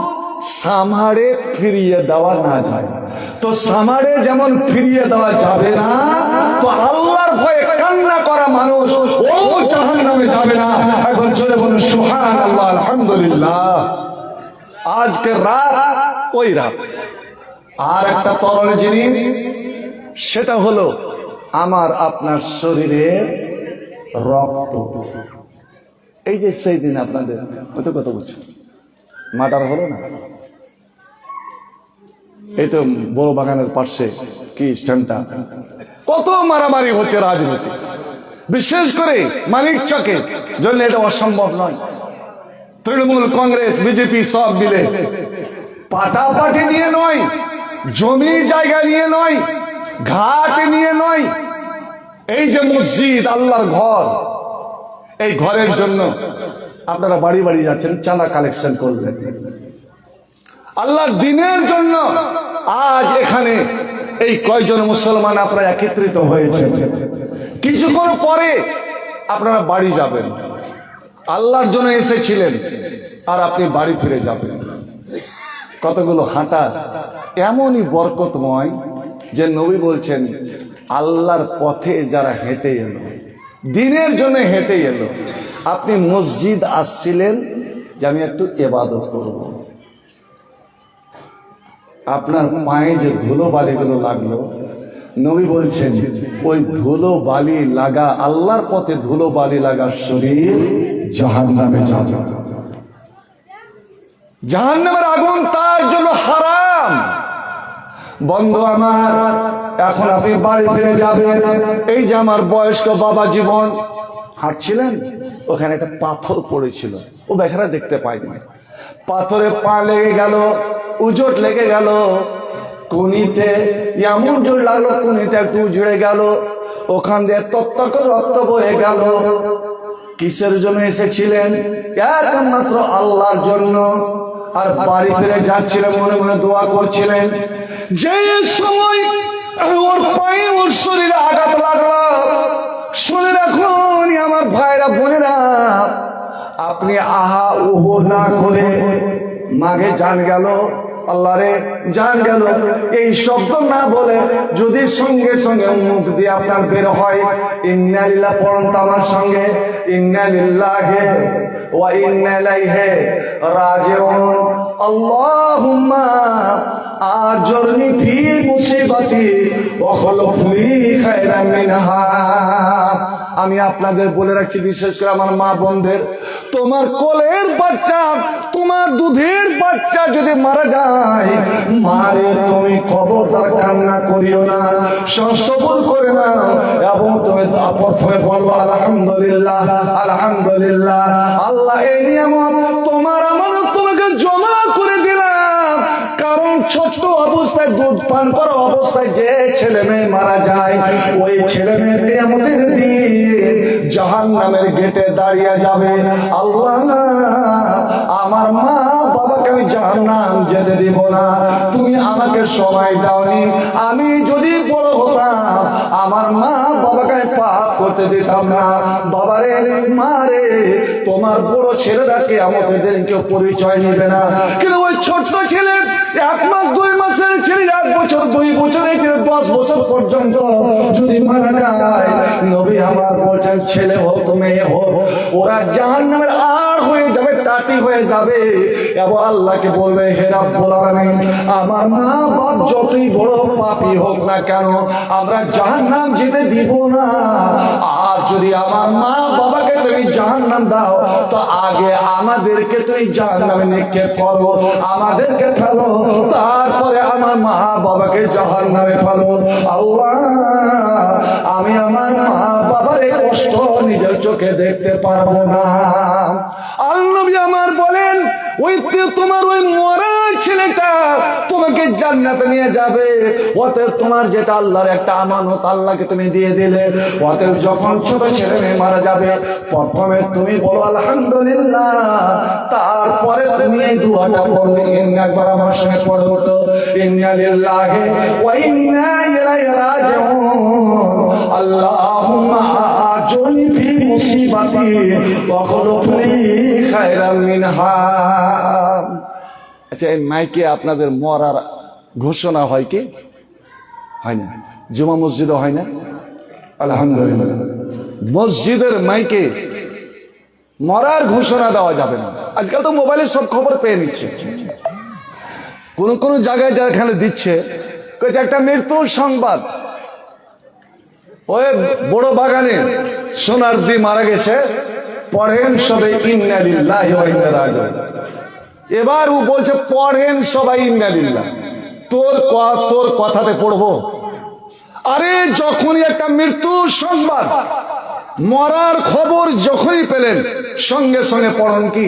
সামারে ফিরিয়ে দেওয়া না যায়। তো সামারে যেমন ফিরিয়ে দেওয়া যাবে না, তো আল্লাহর ভয়ে কান্না করা মানুষ ও জাহান্নামে যাবে না। এখন চলে বলুন সুবহানাল্লাহ, আলহামদুলিল্লাহ। আজকে রাত, ওই রাত। আর একটা তরল জিনিস, সেটা হলো আমার আপনার শরীরের রক্ত। এই যে সেই দিন আপনাদের কত কত বছর মার্ডার হলো না, এই তো বড় বাগানের পাশে কি স্ট্যান্ডটা, কত মারামারি হচ্ছে রাজনীতি, বিশেষ করে মানিক চকে জন্য। এটা অসম্ভব নয়। তৃণমূল, কংগ্রেস, বিজেপি সব মিলে পাটাপাটি নিয়ে নয়, জমি জায়গা নিয়ে নয়, ঘাট নিয়ে নয়, এই যে মসজিদ, আল্লাহর ঘর, এই ঘরের জন্য আপনারা বাড়ি বাড়ি যাচ্ছেন, চাঁদা কালেকশন করবেন আল্লাহর দ্বীনের জন্য। আজ এখানে এই কয়জন মুসলমান আপনারা একত্রিত হয়েছে, কিছুক্ষণ পরে আপনারা বাড়ি যাবেন, আল্লাহর জন্য এসেছিলেন, আর আপনি বাড়ি ফিরে যাবেন। কতগুলো হাঁটা এমনই বরকতময় যে নবী বলছেন, আল্লাহর পথে যারা হেঁটে এলো, দ্বীনের জন্য হেঁটে এলো, আপনি মসজিদ আসছিলেন যে আমি একটু ইবাদত করব, আপনার পায়ে যে ধুলো বালিগুলো লাগলো, নবী বলছেন ওই ধুলো বালি লাগা, আল্লাহর পথে ধুলো বালি লাগা শরীর জাহান্নামে যাবে, জাহান্নামের আগুন তার জন্য হারাম। বন্ধু আমার, এখন আপনি বাড়ি ফিরে যাবেন। এই যে আমার বয়স্ক বাবা জীবন হাঁটছিলেন, ওখানে একটা পাথর পড়েছিল, ও বেচারা দেখতে পায়নি, পাথরে পা লেগে গেল, উজট লেগে গেল, কুনিতে এমন জোর লাগলো, কুনিটা একটু উজড়ে গেল, ওখান দিয়ে তত্ত্ব করে রক্ত বয়ে গেল। কিসের জন্য এসেছিলেন? একমাত্র আল্লাহর জন্য। আর বাড়ি ফিরে যাচ্ছিলেন, মনে মনে দোয়া করছিলেন। যে সময় ওর পায়ে ওর শরীরে আঘাত লাগলো, শুনে রাখুন আমার ভাইরা বোনেরা, আপনি আহা ওহো না করে মাঘে জান গেল, আল্লাহ রে জান গেল, এই শব্দ না বলে যদি সঙ্গে সঙ্গে মুখ দিয়ে আপনার বের হয় ইন্না লিল্লাহ পড়ুন তো আমার সঙ্গে, ইন্না লিল্লাহি ওয়া ইন্না ইলাইহি রাজিউন। আল্লাহুম্মা আজরনি ফি মুসিবাতি ওয়া খলফনি খায়রাম মিনহা। আমি আপনাদের বলে রাখছি, বিশেষ করে আমার মা বোনদের, তোমার কোলের বাচ্চা, তোমার দুধের বাচ্চা যদি মারা যায়, মারে তুমি খবরদার কান্না করিও না, সবর করে না, এবং তুমি প্রথমে বলো আলহামদুলিল্লাহ আলহামদুলিল্লাহ। আল্লাহ এই নিয়ামত তোমার আমার তোমাকে জমা করে দিলাম। কারণ ছোট্ট অবস্থায় দুধ পান করা অবস্থায় যে ছেলে মেয়ে মারা যায়, ওই ছেলে মেয়ের নিয়ামতের দিন জাহান্নামের গেটে দাঁড়িয়ে যাবে। আল্লাহ আমার মা বাবাকে আমি জাহান্নাম যেতে দিব না, তুমি আমাকে সময় দাওনি। আমি যদি বড় হতাম আমার মা বাবাকে পাপ করতে দিতাম না। বাবারে মারে, তোমার বড় ছেলেরাকে আমাদের কেউ পরিচয় নিবে না, কিন্তু ওই ছোট্ট ছেলে 1 মাস 2 মাসের ছেলে, 1 বছর 2 বছরের ছেলে 10 বছর পর্যন্ত যদি মারা যায়, নবী আমার বলছেন ছেলে হোক মেয়ে হোক, ওরা জাহান্নামের আর হয়ে যাবে, টাটি হয়ে যাবে, এবং আল্লাহকে বলবে হে রাব্বুল আলামিন, আমার মা বাপ যতই বড় পাপী হোক না কেন আমরা জাহান্নাম যেতে দিব না। আর যদি আমার মা বাবাকে তুমি জাহান্নাম দাও, তো আগে আমাদেরকে তুমি জাহান্নামে নিক্ষেপ করো, আমাদেরকে ফেলো, তারপরে আমার মা বাবাকে জাহান্নামে ফেলো। আল্লাহ আমি আমার মা বাবার এই কষ্ট নিজের চোখে দেখতে পারবো না। আল্লাহ নবী আমার বলেন, ওই তোমার ওই মরা ছেলেটা তোমাকে জান্নাতে নিয়ে যাবে। অতএব তোমার যেটা আল্লাহর একটা আমানত, আল্লাহকে তুমি দিয়ে দিলে, অতএব যখন ছোট ছেলে মেয়ে মারা যাবে, প্রথমে তুমি বলো আলহামদুলিল্লাহ, তারপরে তুমি এই দুয়াটা পড়ো। একবার আমার সঙ্গে পড়ো তো, ইন্না লিল্লাহি ওয়া ইন্না ইলাইহি রাজিউন। আল্লাহুম্মা আজরনি ফি মুসিবাতি ওয়া খলফনি খায়রাম মিনহা। আচ্ছা, এই মাইকে আপনাদের মরার ঘোষণা হয় কি হয় না? জুমা মসজিদে হয় না? আলহামদুলিল্লাহ, মসজিদের মাইকে মরার ঘোষণা দেওয়া যাবে না। আজকাল তো মোবাইলে সব খবর পেয়ে নিচ্ছে। কোন কোন জায়গায় যেখানে দিচ্ছে একটা মৃত্যুর সংবাদ, ওই বড় বাগানে সোনারদি মারা গেছে, পড়েন সবাই ইন্না লিল্লাহি ওয়া ইন্না ইলাইহি রাজিউন। এবার ও বলছে পড়েন সবাই ইন্না লিল্লাহ। তোর কথাতে পড়বো? আরে যখনই একটা মৃত্যুর সংবাদ, মরার খবর যখনই পেলেন, সঙ্গে সঙ্গে পড়েন কি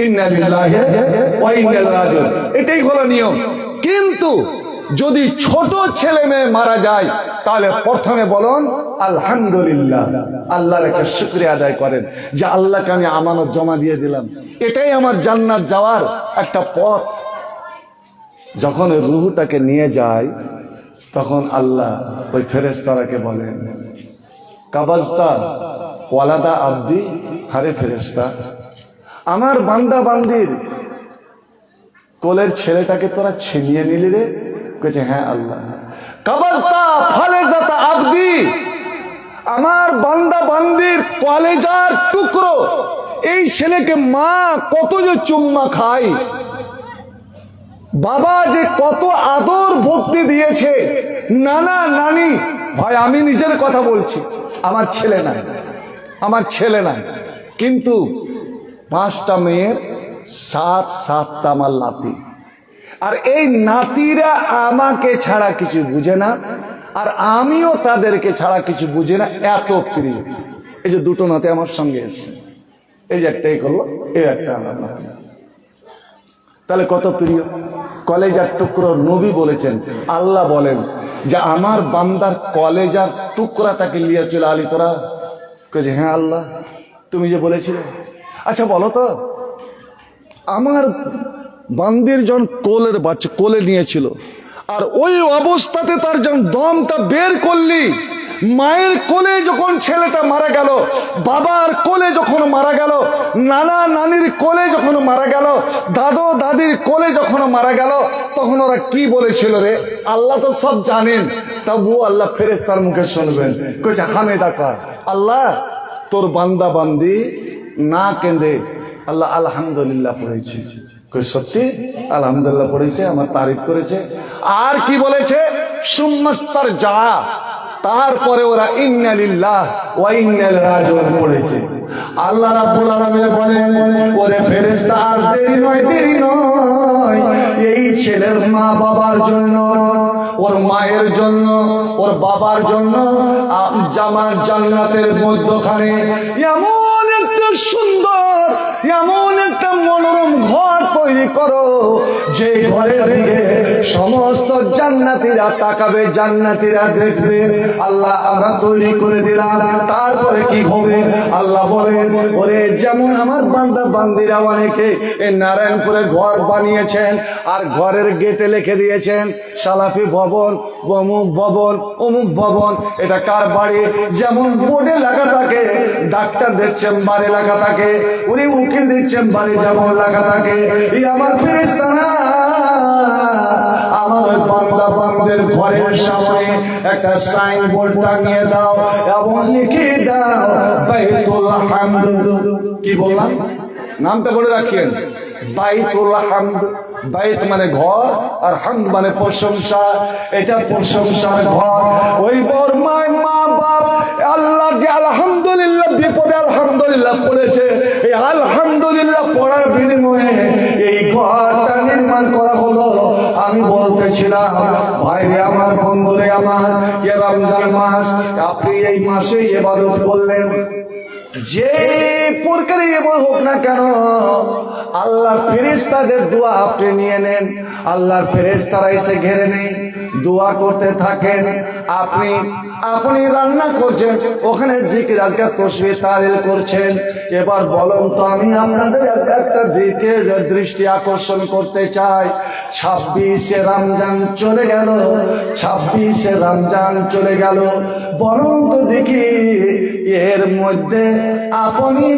ইন্না লিল্লাহি ওয়া ইন্না ইলাইহি রাজিউন। এটাই হলো নিয়ম। কিন্তু যদি ছোট ছেলে মেয়ে মারা যায়, তাহলে প্রথমে বলুন আলহামদুলিল্লাহ, আল্লাহর একটা শুকরিয়া আদায় করেন যে আল্লাহকে আমি আমানত জমা দিয়ে দিলাম, এটাই আমার জান্নাত যাওয়ার একটা পথ। যখন রূহটাকে নিয়ে যায়, তখন আল্লাহ ওই ফেরেশতাকে বলেন কাবাজতা ওয়ালাদা আব্দি, হারে ফেরেশতা, আমার বান্দা বান্দির কোলের ছেলেটাকে তোরা ছিনিয়ে নিলি রে? কইছে হ্যাঁ আল্লাহ। কাবাজতা ফালেজাতা আব্দি, আমার বান্দা বান্দির কলেজার টুকরো এই ছেলেকে মা কত যে চুম্মা খায়, বাবা যে কত আদর ভক্তি দিয়েছে, নানা নানি, ভাই আমি নিজের কথা বলছি, আমার ছেলে নাই, কিন্তু 5টা মেয়ের 7টা আমার নাতি, আর এই নাতিরা আমাকে ছাড়া কিছু বুঝে না, আর আমিও তাদেরকে ছাড়া কিছু বুঝি না, এত প্রিয়। এই যে 2টো নাতি আমার সঙ্গে এসছে, এই যে একটাই করলো, এই একটা আমার নাতি, তাহলে কত প্রিয়, কলেজার টুকরো নবী বলেছেন, আল্লাহ বলেন যে আমার বান্দার কলেজার টুকরাটাকে নিয়ে চলে আলি তোরা। কয়েছে হ্যাঁ আল্লাহ তুমি যে বলেছিলে। আচ্ছা বলো তো, আমার বান্দির যখন কোলের বাচ্চা কোলে নিয়েছিল, আর ওই অবস্থাতে তার যখন দমটা বের করলি, মায়ের কোলে যখন ছেলেটা মারা গেল, বাবার কোলে যখন মারা গেল, নানা নানির কোলে যখন মারা গেল, দাদু দাদির কোলে যখন মারা গেল, তখন ওরা কি বলেছিল রে? আল্লাহ তো সব জানেন, তবু আল্লাহ ফেরেশতার মুখে শুনবেন। কইছে হামেদা কা, আল্লাহ তোর বান্দা বান্দি না কেঁদে আল্লাহ আলহামদুলিল্লাহ পড়েছে। সত্যি আলহামদুলিল্লাহ পড়েছে, আমার তারিফ করেছে। আর কি বলেছে? সুম্মাস্তার যা, তারপরে ওরা ইন্না লিল্লাহ ওয়া ইন্না ইলাইহি রাজিউন পড়েছে। আল্লাহ রাব্বুল আলামিন বলেন, ওরে ফেরেশতা আর দেরি নয়, দেরি নয়, এই ছেলের মা বাবার জন্য, ওর মায়ের জন্য, ওর বাবার জন্য জামার জান্নাতের মধ্যখানে এমন একটা সুন্দর, এমন একটা মনোরম ঘর তৈরি করো, যে ঘরের দিকে সমস্ত জান্নাতীরা তাকাবে, জান্নাতীরা দেখবে। আল্লাহ আমরা তৈরি করে দিলাম। তারপরে কি হবে? আল্লাহ বলেন, ওরে যেমন আমার বান্দা বান্দিরা অনেকে এই নারায়ণপুরে ঘর বানিয়েছেন, আর ঘরের গেটে লিখে দিয়েছেন সালাফি ভবন, অমুক ভবন, অমুক ভবন। এটা কার বাড়ি? যেমন বোর্ডে লেখা থাকে ডাক্তারদের চেম্বারে লেখা থাকে, উনি উকিলদের চেম্বারে যেমন লেখা থাকে, এই আমার ফেরেশতারা আমার বান্দা বান্দের ঘরের সামনে একটা সাইনবোর্ড টাঙিয়ে দাও এবং লিখে দাও বাইতুল হামদ। কি বললাম? নামটা বলে রাখেন, বাইতুল হামদ। বাইত মানে ঘর, আর হামদ মানে প্রশংসা। এটা প্রশংসার ঘর। ওই বর মায় মা বাপ আল্লাহ যে আলহামদুলিল্লাহ বিপদে আলহামদুলিল্লাহ পড়েছে, এই আলহামদুলিল্লাহ পড়ার বিনিময়ে এই ঘরটা নির্মাণ করা হলো। আমি বলতেছিলাম ভাইরে আমার, বন্ধুরে আমার, এ রমজান মাস, আপনি এই মাসে ইবাদত করলেন, যে প্রকারে ইবাদত হোক না কেন, আল্লাহর ফেরেশতাদের দোয়া আপনি নিয়ে নেন। আল্লাহর ফেরেশতারা এসে ঘিরে নেই, দোয়া করতে থাকেন। আপনি রান্না করছেন, ওখানে জিকির আজকার তসবিহ তাহলিল করছেন। এবার বলুন তো, আমি আপনাদের একটা দিকে দৃষ্টি আকর্ষণ করতে চাই। 26শে রমজান চলে গেল, 26শে রমজান চলে গেল। বলুন তো দেখি, এর মধ্যে আপনি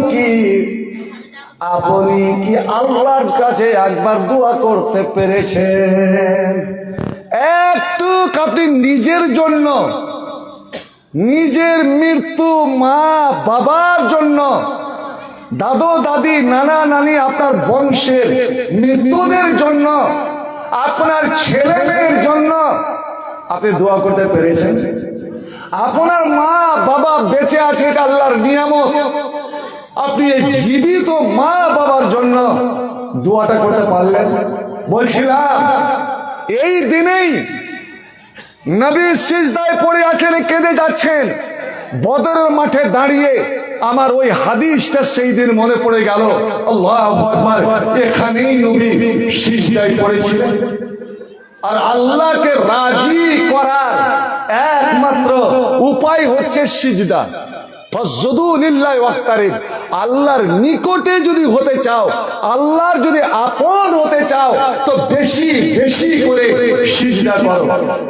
কি আল্লাহর কাছে একবার দোয়া করতে পেরেছেন? একটু আপনি নিজের জন্য, নিজের মৃত্যু, মা বাবার জন্য, দাদু দাদি নানা নানি, আপনার বংশের মৃত্যুদের জন্য, আপনার ছেলে মেয়ের জন্য আপনি দোয়া করতে পেরেছেন? আপনার মা বাবা বেঁচে আছে, এটা আল্লাহর নিয়ামত। আপনি এই জীবিত মা বাবার জন্য দোয়াটা করতে পারলেন? বলছিলাম এই দিনেই নবী সিজদায় পড়ে আছেন, কেঁদে যাচ্ছেন। বদরের মাঠে দাঁড়িয়ে আমার ওই হাদিসটা সেই দিন মনে পড়ে গেল। আল্লাহু আকবার, এখানেই নবী সিজদায় পড়েছিলেন। আর আল্লাহকে রাজি করার একমাত্র উপায় হচ্ছে সিজদা। ফাসজুদু লিল্লাহি ওয়াক্তারিব। আল্লাহর নিকটে যদি হতে চাও, আল্লাহর যদি আপন হতে চাও, তো বেশি বেশি করে সিজদা করো।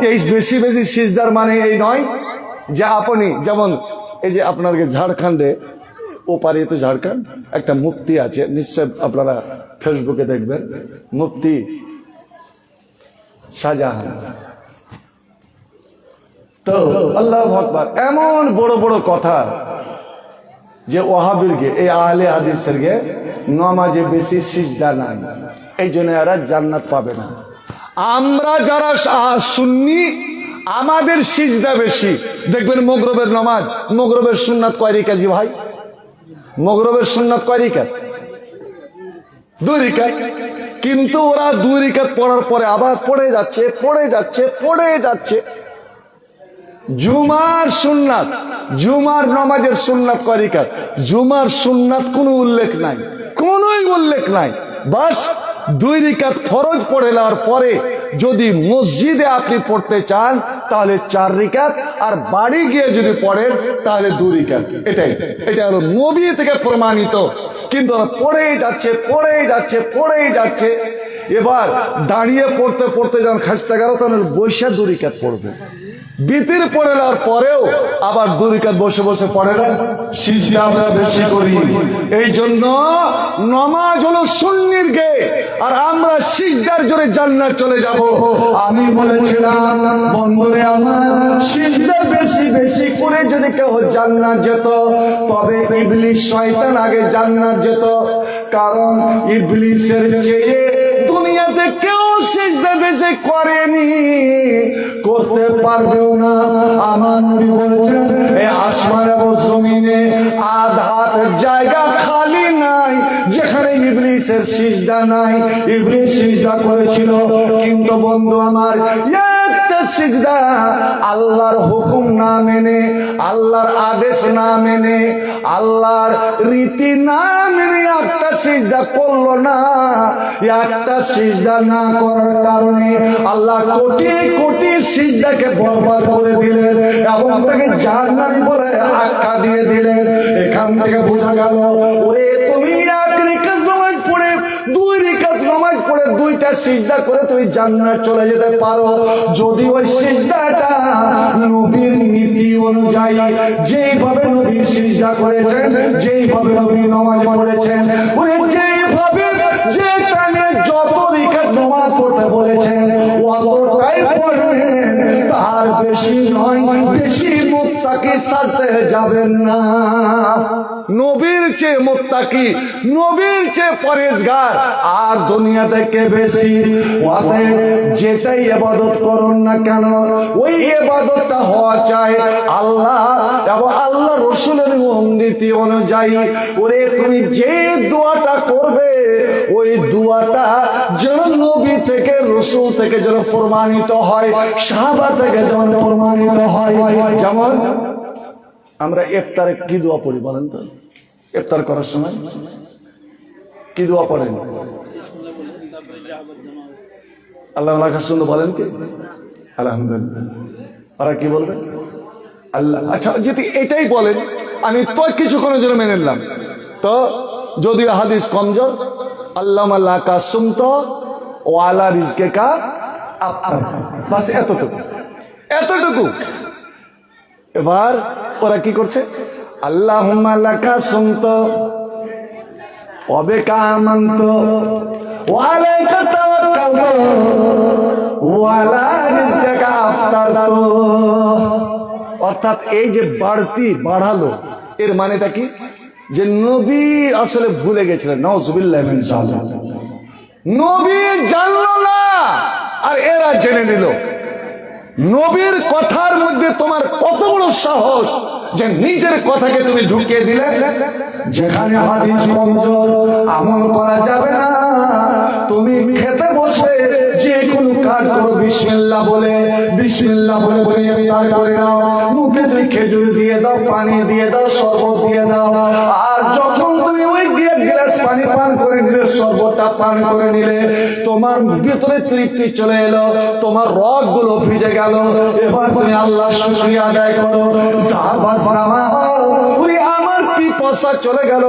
এই বেশি বেশি সিজদার মানে এই নয় যে আপনি, যেমন এই যে আপনার ঝাড়খণ্ডে, ওপারে তো ঝাড়খণ্ড, একটা মুফতি আছে, নিশ্চয় আপনারা ফেসবুকে দেখবেন, মুফতি শাহজাহান। তো আল্লাহু আকবার, এমন বড় বড় কথা যে ওয়াহাবিরকে, এই আহলে হাদিসেরকে নামাজে বেশি সিজদা নাই, এই জন্য এরা জান্নাত পাবে না। আমরা যারা সুন্নি, আমাদের সিজদা বেশি। দেখবেন মগরবের নামাজ, মগরবের সুন্নাত কয় রিকাত? জি ভাই, মগরবের সুন্নাত কয় রিকাত? 2 রিকাত। কিন্তু ওরা 2 রিকাত পড়ার পরে আবার পড়ে যাচ্ছে। জুমার সুন্নাত, জুমার নামাজের সুন্নাত কয় রিকাত? জুমার সুন্নাত কোনো উল্লেখ নাই, কোনোই উল্লেখ নাই। বাস 2 রাকাত ফরজ পড়ে নেওয়ার পরে যদি মসজিদে আপনি পড়তে চান তাহলে 4 রাকাত, আর বাড়ি গিয়ে যদি পড়েন তাহলে 2 রাকাত। এটা হলো নবী থেকে প্রমাণিত। কিন্তু ওরা পড়েই যাচ্ছে। এবার দাঁড়িয়ে পড়তে পড়তে যখন খাসতে গেল তখন বৈশা 2 রাকাত পড়বে। বিতির পড়ে নেওয়ার পরেও আবার 2 রাকাত বসে বসে পড়ে না, সিজদা আমরা বেশি করি। এই জন্য নামাজ হলো সুন্নির গে, আর আমরা সিজদার জোরে জান্নাত চলে যাব। আমি বলেছিলাম বন্ধুরে আমার, সিজদা বেশি বেশি করে যদি কেউ জান্নাত যেত, তবে ইবলিস শয়তান আগে জান্নাত যেত। কারণ ইবলিসের চেয়ে দুনিয়াতে কেউ সিজদা বেশি করেনি, করতে পারবেও না। আমার নবী বলেছেন এই আসমান এবং জমিনে আধাত জায়গা খালি নাই যেখানে ইবলিসের সিজদা নাই। ইবলিস সিজদা করেছিল, কিন্তু বন্ধু আমার একটা সিজদা আল্লাহর হুকুম না মেনে, আল্লাহর আদেশ না মেনে, আল্লাহর রীতি না মেনে একটা সিজদা করলো না। একটা সিজদা না করার কারণে আল্লাহ কোটি কোটি সিজদাকে বরবাদ করে দিলেন এবং তাকে জাহান্নামী বলে আখ্যা দিয়ে দিলেন। এখান থেকে বোঝা গেল, ওরে তুমি 1 রাকাত নামাজ পড়ে 2 রাকাত নামাজ পড়ে 2টা সিজদা করে তুমি জান্নাত চলে যেতে পারো, যদি ওই সিজদাটা নবীর নীতি অনুযায়ী, যেইভাবে নবী সিজদা করেছেন, যেইভাবে নবী নামাজ পড়েছেন, ওরে যেইভাবে যেখানে যত রাকাত নামাজ পড়তে বলেছেন অতটাই পড়বেন, তার বেশি নয়। বেশি মুত্তাকি সাজতে যাবেন না। নবীর চেয়ে মুত্তাকি, নবীর চেয়ে পরেজগার আর দুনিয়াতে কে বেশি? অতএব যেটাই ইবাদত করুন না কেন, ওই ইবাদতটা হওয়া চাই আল্লাহ এবং আল্লাহ রাসূলের নীতি অনুযায়ী। ওরে তুমি যে দোয়াটা করবে, ওই দোয়াটা যেন নবী থেকে, রাসূল থেকে যেন প্রমাণিত হয়, সাহাবা থেকে যেমন প্রমাণিত হয়। যেমন আমরা ইফতারে কি দোয়া পড়ি বলেন তো? ইফতার করার সময় কি দোয়া পড়েন? আল্লাহ শুনে বলেন কি? আলহামদুলিল্লাহ। আর কি বলবে? আল্লাহ। আচ্ছা, যদি এটাই বলেন আমি তো কিছুক্ষণের জন্য মেনে নিলাম, তো যদি হাদিস কমজোর, আল্লাহ আল্লাহ কা সুমত ও আলা রিজকে কা আফতার, বাস এতটুকু। এবার ওরা কি করছে? আল্লাহুম্মা লাকা সুমতু ওয়া বিকা আমানতু ওয়া আলাইকা তাওয়াক্কালতু ওয়া আলা রিজকিকা আফতারতু। অর্থাৎ এই যে বাড়ালো, এর মানেটা কি? যে নবী আসলে ভুলে গেছিলেন। নাউযুবিল্লাহি মিন যালিক। নবী জানলো না আর এরা জেনে নিল। নবীর কথার মধ্যে তোমার কত বড় সাহস যে নিজের কথাকে তুমি ঢুকিয়ে দিলে। যেখানে হাদিস কমজোর, আমল করা যাবে না। তুমি খেতে বসে যে কোনো কাজ করো বিসমিল্লাহ বলে তুমি ইফতার করে নাও। মুখে তুমি খেজুর দিয়ে দাও, পানি দিয়ে দাও, শরবত দিয়ে দাও। আর যখন তুমি ওই গ্লাস পানি পান করে নিলে, শরবতটা পান করে নিলে, তোমার ভিতরে তৃপ্তি চলে এলো, তোমার রগ গুলো ভিজে গেল। এবার তুমি আল্লাহর শুকরিয়া আদায় করো। আমার পিপাসা চলে গেল।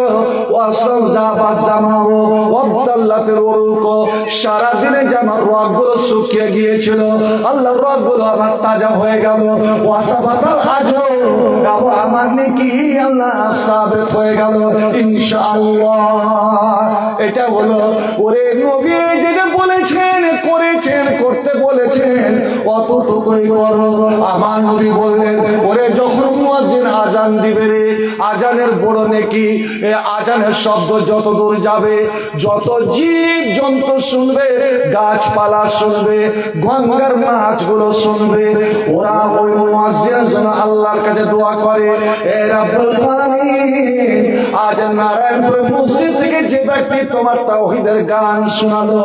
সারাদিনে যে আমার রগ গুলো শুকিয়ে গিয়েছিল, আল্লাহর রগ গুলো আমার তাজা হয়ে গেল। আমার নেকি আল্লাহ সাবিত হয়ে গেল ইনশাআল্লাহ। এটা হলো ওরে নবী যেটা বলেছেন, করেছেন, করতে বলেছেন, অতটুকুই করো। আমার নবী বললেন, ওরে যখন মুয়াজ্জিন আজান দিবে রে, আজানের বড় নেকি। আজানের শব্দ যত দূর যাবে, যত জীব জন্তু শুনবে, গাছপালা শুনবে, গঙ্গার মাছগুলো শুনবে, ওরা ওই মুয়াজ্জিনের জন্য আল্লাহর কাছে দোয়া করে, এ রাব্বুল আলামিন, আজ নারায়ণপুর মসজিদ থেকে যে ব্যক্তি তোমার তাওহীদের গান শোনালো,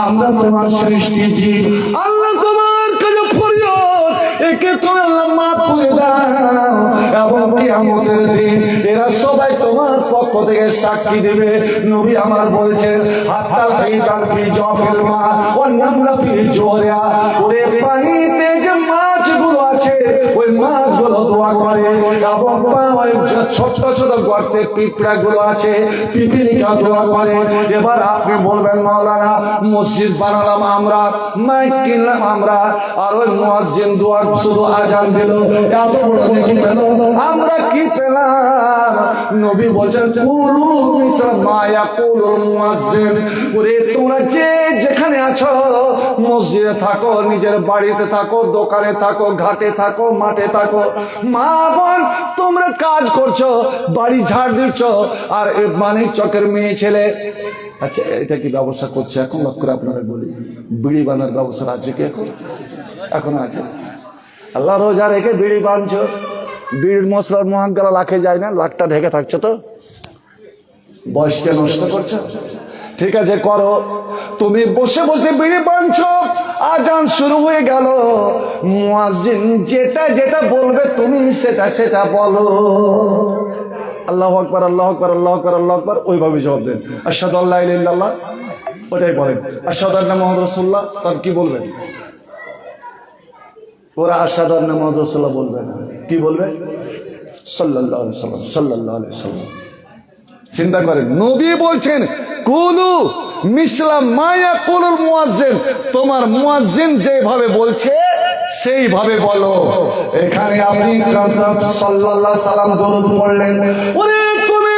আমরা তোমার সৃষ্টি জীব, আল্লাহ তোমার কাছে ফরিয়াদ, এই এদেরকে তুমি আল্লাহ মাফ করে দাও, এবং কিয়ামতের দিন এরা সবাই তোমার পক্ষ থেকে সাক্ষী দেবে। নবী আমার বলছেন হাত্তাল হাইতাল ফি জাফিল মা ওয়ান নামলা ফি জোরিয়া, ওরে পানিতে যে মাছগুলো আছে ওই মাছগুলো দোয়া করে, এবং ওই ছোট ছোট গর্তে পিঁপড়াগুলো আছে পিপিলিকা দোয়া করে। এবার আপনি বলবেন মাওলানা মসজিদ বানালাম আমরা, মাইক কিনলাম আমরা, আর ওই মুয়াজ্জিন দোয়া শুধু আজান দিল, এত বড় দেখি পেল, আমরা কি পেলাম? নবী বলছেন কুলু মিসা মা ইয়াকুলুল মুয়াজ্জিন, ওরে তোমরা যে যেখানে আছো, মসজিদে থাকো, নিজের বাড়িতে থাকো, দোকানে থাকো, ঘাটে থাকো, মাঠে থাকো, মা বোন তোমরা কাজ করছো, বাড়ি ঝাড় দিচ্ছ, আর মানে চকের মেয়ে ছেলে, আচ্ছা এটা কি ব্যবসা করছে এখন? লক্ষ্য করে আপনারা বলি, বিড়ি বানার ব্যবস্থা আছে কি এখন? এখন আছে। আল্লাহ রোজা রেখে বিড়ি বানছো, বিড়ির মশলার মহাঙ্কারা লাখে যায় না, লাখটা ঢেকে থাকছো, তো বয়সকে নষ্ট করছো। ঠিক আছে করো, তুমি বসে বসে বিড়ি বানছো, আজান শুরু হয়ে গেল, মুয়াজ্জিন যেটা যেটা বলবে তুমি সেটা সেটা বলো। আল্লাহু আকবার, আল্লাহু আকবার, আল্লাহু আকবার, আল্লাহু আকবার, ওইভাবে জবাব দেন। আশহাদু আল্লা ইলাহা ইল্লাল্লাহ, ওটাই বলেন। আশহাদু আন্না মুহাম্মাদুর রাসূলুল্লাহ, তার কি বলবেন? ওরা আশহাদু আন্না মুহাম্মাদুর রাসূলুল্লাহ বলবে না, কি বলবে? সাল্লাল্লাহু আলাইহি ওয়াসাল্লাম, সাল্লাল্লাহু আলাইহি ওয়াসাল্লাম। চিন্তা করেন, নবী বলছেন কুলু মিসলা মা ইয়াকুলুল মুয়াজ্জিন, তোমার মুয়াজ্জিন যেভাবে বলছে সেইভাবে বলো। এখানে আপনি সাল্লাল্লাহু আলাইহি সাল্লাম দরুদ পড়লেন, ওরে তুমি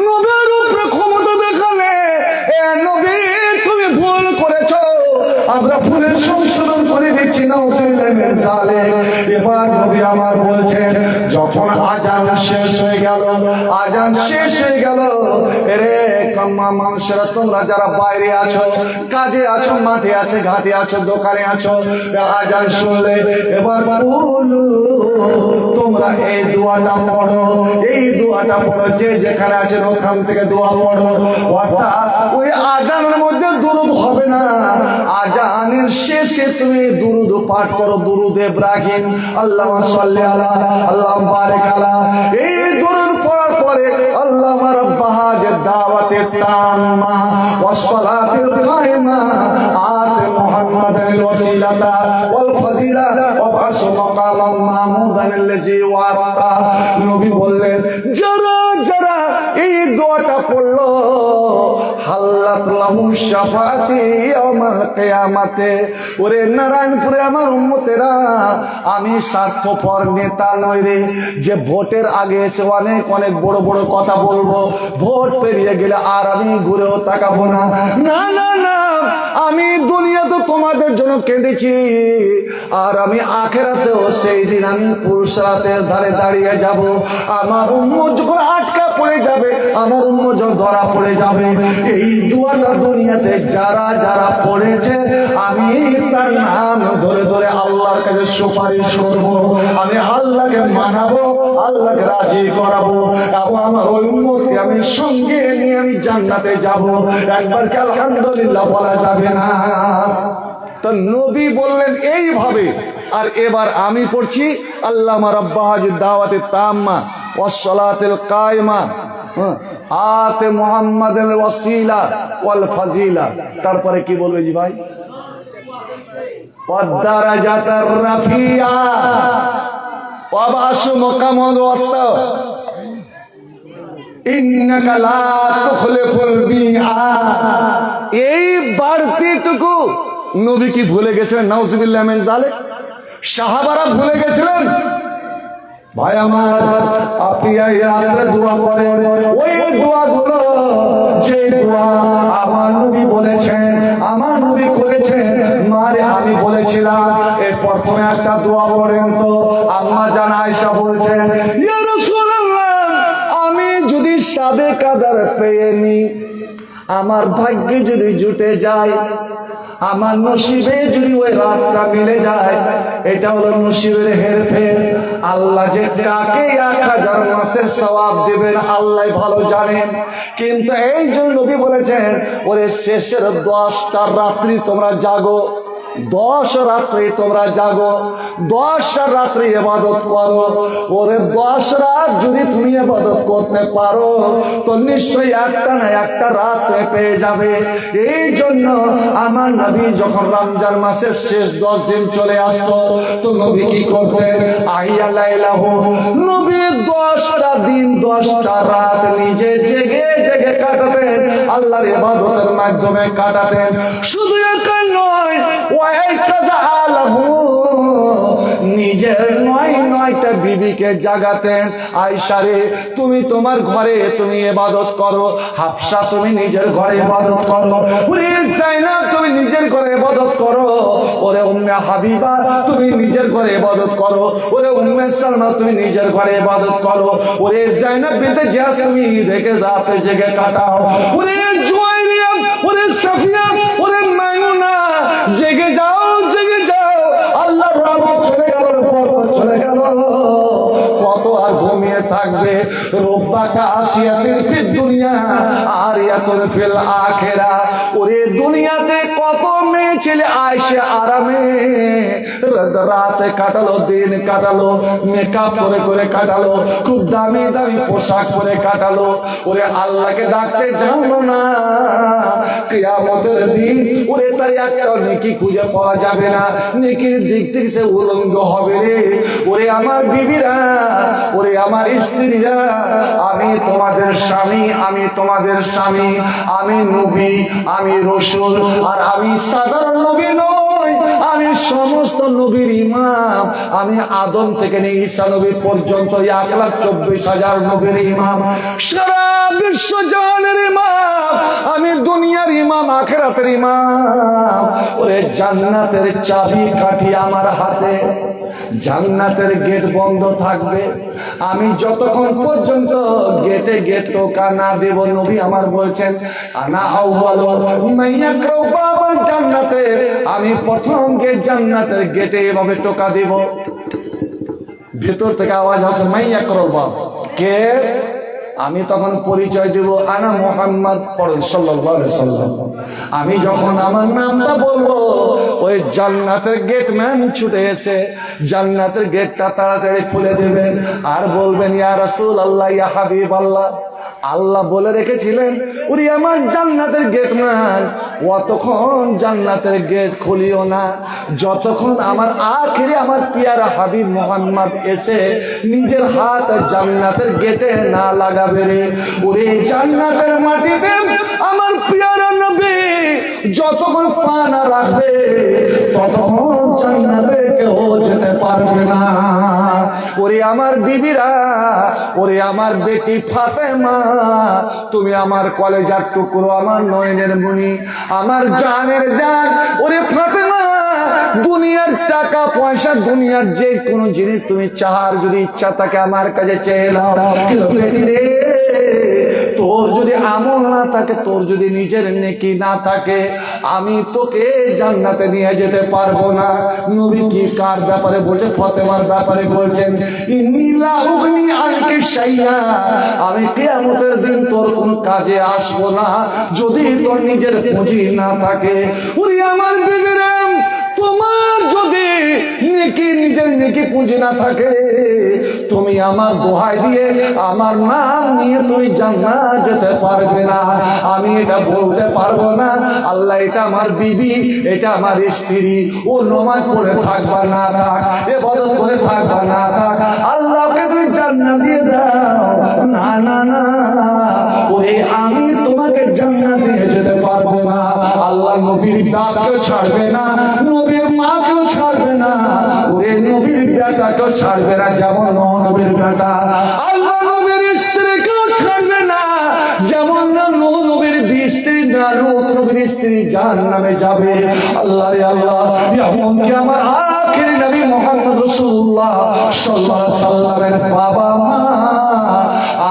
নবীর উপরে ক্ষমতা দেখালে, এ নবী তুমি ভুল করেছো, আমরা ভুলের সংশোধন করে দিচ্ছি, নাউযুবিল্লাহি মিন যালিক। এবার নবী আমার বলছেন যখন আজান শেষ হয়ে গেল, আজান শেষ হয়ে গেল, রে কাম্মা মানুষেরা তোমরা যারা বাইরে আছো, কাজে আছো, মাঠে আছে, ঘাটে আছো, দোকানে আছো, আজান শুনলে এবার বলো তোমরা এই দোয়াটা পড়ো, এই দোয়াটা পড়ো, যে যেখানে আছেন ওখান থেকে দোয়া পড়ো। অর্থাৎ ওই আজানের মধ্যে দুরূদ হবে না, আজানের শেষে তুমি দুরূদ পাঠ করো, দুরূদ ইব্রাহিম, আল্লাহুম্মা সাল্লি আলা, আল্লাহুম্মা বারিক আলা। এই দুরূদ পড়ার পরে আল্লাহুম্মা রাব্বা হাযিহি দাওয়াতিত তাম্মা ওয়াস সালাতিল কায়িমা আতি মুহাম্মাদাল ওয়াসিলাতা ওয়াল ফাজিলা ওয়া বাসু মাকামাম মাহমুদান আল্লাযী ওয়াতা। নবী বললেন যারা যারা এই দোয়াটা পড়লো হাল্লাত লাহু শাফাআতি ইয়াউমাল কিয়ামাতে। ওরে নারায়ণপুরে আমার উম্মতেরা, আমি স্বার্থপর নেতা নই রে, যে ভোটের আগে এসে অনেক অনেক বড় বড় কথা বলবো, ভোট পেরিয়ে গেলে আর আমি ঘুরেও তাকাবো না। না না না, আমি দুনিয়াতে তোমাদের জন্য কেঁদেছি, আর আমি আখেরাতেও সেই দিন আমি পুরুষরাতের ধারে দাঁড়িয়ে যাব। আমার উম্মত যখন আটকা পড়ে যাবে, আমার উম্মত যখন ধরা পড়ে যাবে, এই দুয়াটা দুনিয়াতে যারা যারা পড়েছে আমি তার নাম ধরে ধরে আল্লাহর কাছে সুপারিশ করব, আমি আল্লাহকে মানাবো, আল্লাহকে রাজি করাবো, এবং আমার ওই উম্মতকে আমি সঙ্গে নিয়ে আমি জান্নাতে যাব। একবার কি আলহামদুলিল্লাহ বলা যাবে না? তো নবী বললেন এইভাবে। আর এবার আমি পড়ছি আল্লাহুম্মা রাব্বা হাযিহি দাওয়াতিত তাম্মা ওয়াস সালাতিল কায়িমা আতে মুহাম্মাদাল ওয়াসিলা ওয়াল ফাজিলা। তারপরে কি বলবে জি ভাই? ওয়াদ দারাজাতার রাফিয়া ওয়া বাসু মাকামাল ওয়াত্তা ইন্নাকা লা তুখলিফুল মিআদ। এই বাড়তিটুকু নবী কি ভুলে গেছিলেন? নাউযুবিল্লাহি মিন যালিক। সাহাবারা ভুলে গেছিলেন? ভাই আমার, আপনি এই রাতে দোয়া করেন, ওই দোয়াগুলো যে দোয়া আমার নবী বলেছেন, আমার নবী করেছেন, মারে আমি বলেছিলাম এর প্রথমে একটা দোয়া পড়েন তো। আম্মা জান আয়েশা বলছেন ইয়া রাসূলুল্লাহ, আমি যদি সাবে কাদার পেয়ে নি, আমার ভাগ্যে যদি জুটে যায়, আমার নসিবে যদি ওই রাতটা মিলে যায়, এটা হলো নসিবের হেরফের। আল্লাহ যে কাকে 1000 মাসের সওয়াব দিবেন আল্লাহ ভালো জানেন। কিন্তু এই জন্য নবী বলেছেন ওরে শেষের 10টা রাত্রি তোমরা জাগো, 10 রাত্রি তোমরা জাগো, 10 রাত্রি ইবাদত করো। ওরে 10 রাত যদি তুমি ইবাদত করতে পারো তো নিশ্চয়ই একটা না একটা রাত পেয়ে যাবে। এই জন্য আমার নবী যখন রমজান মাসের শেষ 10 দিন চলে আসতো তো নবী কি করতেন? আহিয়া লাইলাহু, নবী 10টা দিন 10টা রাত নিজে জেগে জেগে কাটাতেন, আল্লাহর ইবাদতের মাধ্যমে কাটাতেন। শুধু একাই নয়, নিজের 9টা বিবিকে জাগাতেন, আয়েশা রে তুমি তোমার ঘরে তুমি ইবাদত করো, হাফসা তুমি নিজের ঘরে ইবাদত করো, ওরে জাইনাব তুমি নিজের ঘরে ইবাদত করো, ওরে উম্মে হাবিবা তুমি নিজের ঘরে ইবাদত করো, ওরে উম্মে সালমা তুমি নিজের ঘরে ইবাদত করো, ওরে জাইনাব বিনতে জিয়াদ তুমি রেখে রাতে জেগে কাটাও, ওরে জুয়াইরিয়া, ওরে সাফিয়া, ওরে মাইমুনা জেগে যাও, জেগে যাও, আল্লাহর রহমত চলে গেল, চলে গেল। কত আর ঘুমিয়ে থাকবে? রব্বাকা আসিয়াতিল ফিদ দুনিয়া আরিয়াতুল ফিল আখিরা। ওরে দুনিয়াতে কত মেয়ে ছেলে আয়েশে আরামে রাতে কাটালো, দিন কাটালো, মেকআপ করে করে কাটালো, খুব দামি দামি পোশাক পরে কাটালো। ওরে আল্লাহকে ডাকতে জানো না, কিয়ামতের দিন ওরে তার একটা নেকি খুঁজে পাওয়া যাবে না, নেকির দিক থেকে সে উলঙ্গ হবে রে। ওরে আমার বিবিরা, ওরে আমার স্ত্রীরা, আমি তোমাদের স্বামী, আমি তোমাদের স্বামী, আমি নবী, আমি রাসূল, আর আমি সাধারণ নবী নই, আমি সমস্ত নবীর ইমাম। আমি আদম থেকে নিয়ে ঈসা নবী পর্যন্ত 1,24,000 নবীর ইমাম, সারা বিশ্ব জাহানের ইমাম, আমি দুনিয়ার ইমাম, আখিরাতের ইমাম। ওরে জান্নাতের চাবি কাঠি আমার হাতে, জান্নাতের গেট বন্ধ থাকবে আমি যতক্ষণ পর্যন্ত গেটে গেট টোকা না দেব। নবী আমার বলছেন আনা আউয়ালু মান ইয়াকরাউ বাবাল জান্নাতে, আমি প্রথম গেট জান্নাতের গেটে এভাবে টোকা দেব, ভেতর থেকে আওয়াজ আসে মান ইয়াকরাউ বাব, কে? আমি তখন পরিচয় দেব, আনা মুহাম্মদ পড়েন সাল্লাল্লাহু আলাইহি ওয়াসাল্লাম। আমি যখন আমার নামটা বলবো ওই জান্নাতের গেটম্যান ছুটে এসে জান্নাতের গেটটা তাড়াতাড়ি খুলে দেবেন আর বলবেন ইয়া রাসূলুল্লাহ, ইয়া হাবিবাল্লাহ। আল্লাহ বলে রেখেছিলেন ওরে আমার জান্নাতের গেটম্যান, অতক্ষণ জান্নাতের গেট খুলিও না যতক্ষণ আমার আখেরে আমার পিয়ারা হাবিব মুহাম্মদ এসে নিজের হাত জান্নাতের গেটে না লাগাবে রে। ওরে জান্নাতের মাটিতে আমার পিয়ারা নবী যতক্ষণ পা না রাখবে ততক্ষণ জান্নাতে কেউ যেতে পারবে না। ওরে আমার বিবিরা, ওরে আমার বেটি ফাতেমা, তুমি আমার কলেজার টুকরো, আমার নয়নের মণি, আমার জানের জান। ওরে ফাতেমা, দুনিয়ার টাকা পয়সা, দুনিয়ার যে কোনো জিনিস তুমি চাহার যদি ইচ্ছা থাকে আমার কাছে চেয়ে নাও, কিন্তু বেটি রে তোর যদি আমল না থাকে, তোর যদি নিজের নেকি না থাকে, আমি তোকে জান্নাতে নিয়ে যেতে পারবো না। নবী কি কার ব্যাপারে বলছে? ফাতেমার ব্যাপারে বলছেন ইন্নী লা উগনি আনকি শাইয়া, আমি কিয়ামতের দিন তোর কোন কাজে আসবো না যদি তোর নিজের পুঁজি না থাকে। ওরে আমার বিবিরা, তোমার যদি নেকি নিজের নেকি পুঁজি না থাকে, তুমি আমার দোহাই দিয়ে আমার নাম নিয়ে তুমি জান্নাত যেতে পারবে না। আমি এটা বলতে পারবো না আল্লাহ এটা আমার বিবি, এটা আমার স্ত্রী, ও নামাজ পড়ে থাকবা না থাক, ইবাদত করে থাকবা না থাক, আল্লাহকে তুই জান্নাত দিয়ে দাও। না না না, ওরে আমি তোমাকে জান্নাত দিয়ে যেতে পারবো না। আল্লাহ নবীর বাপকেও ছাড়বে না, নবীর মাকেও ছাড়বে না, ওরে নবীর বেটাকেও ছাড়বে না, যেমন নবীর বেটা আল্লাহ নবীর স্ত্রীকেও ছাড়বে না, যেমন নবীর স্ত্রী না নবীর স্ত্রী জাহান্নামে যাবে। আল্লাহ রে আল্লাহ, এমনকি আমার আখির নবী মুহাম্মদ রাসূলুল্লাহ সাল্লাল্লাহু আলাইহি সাল্লামের বাবা মা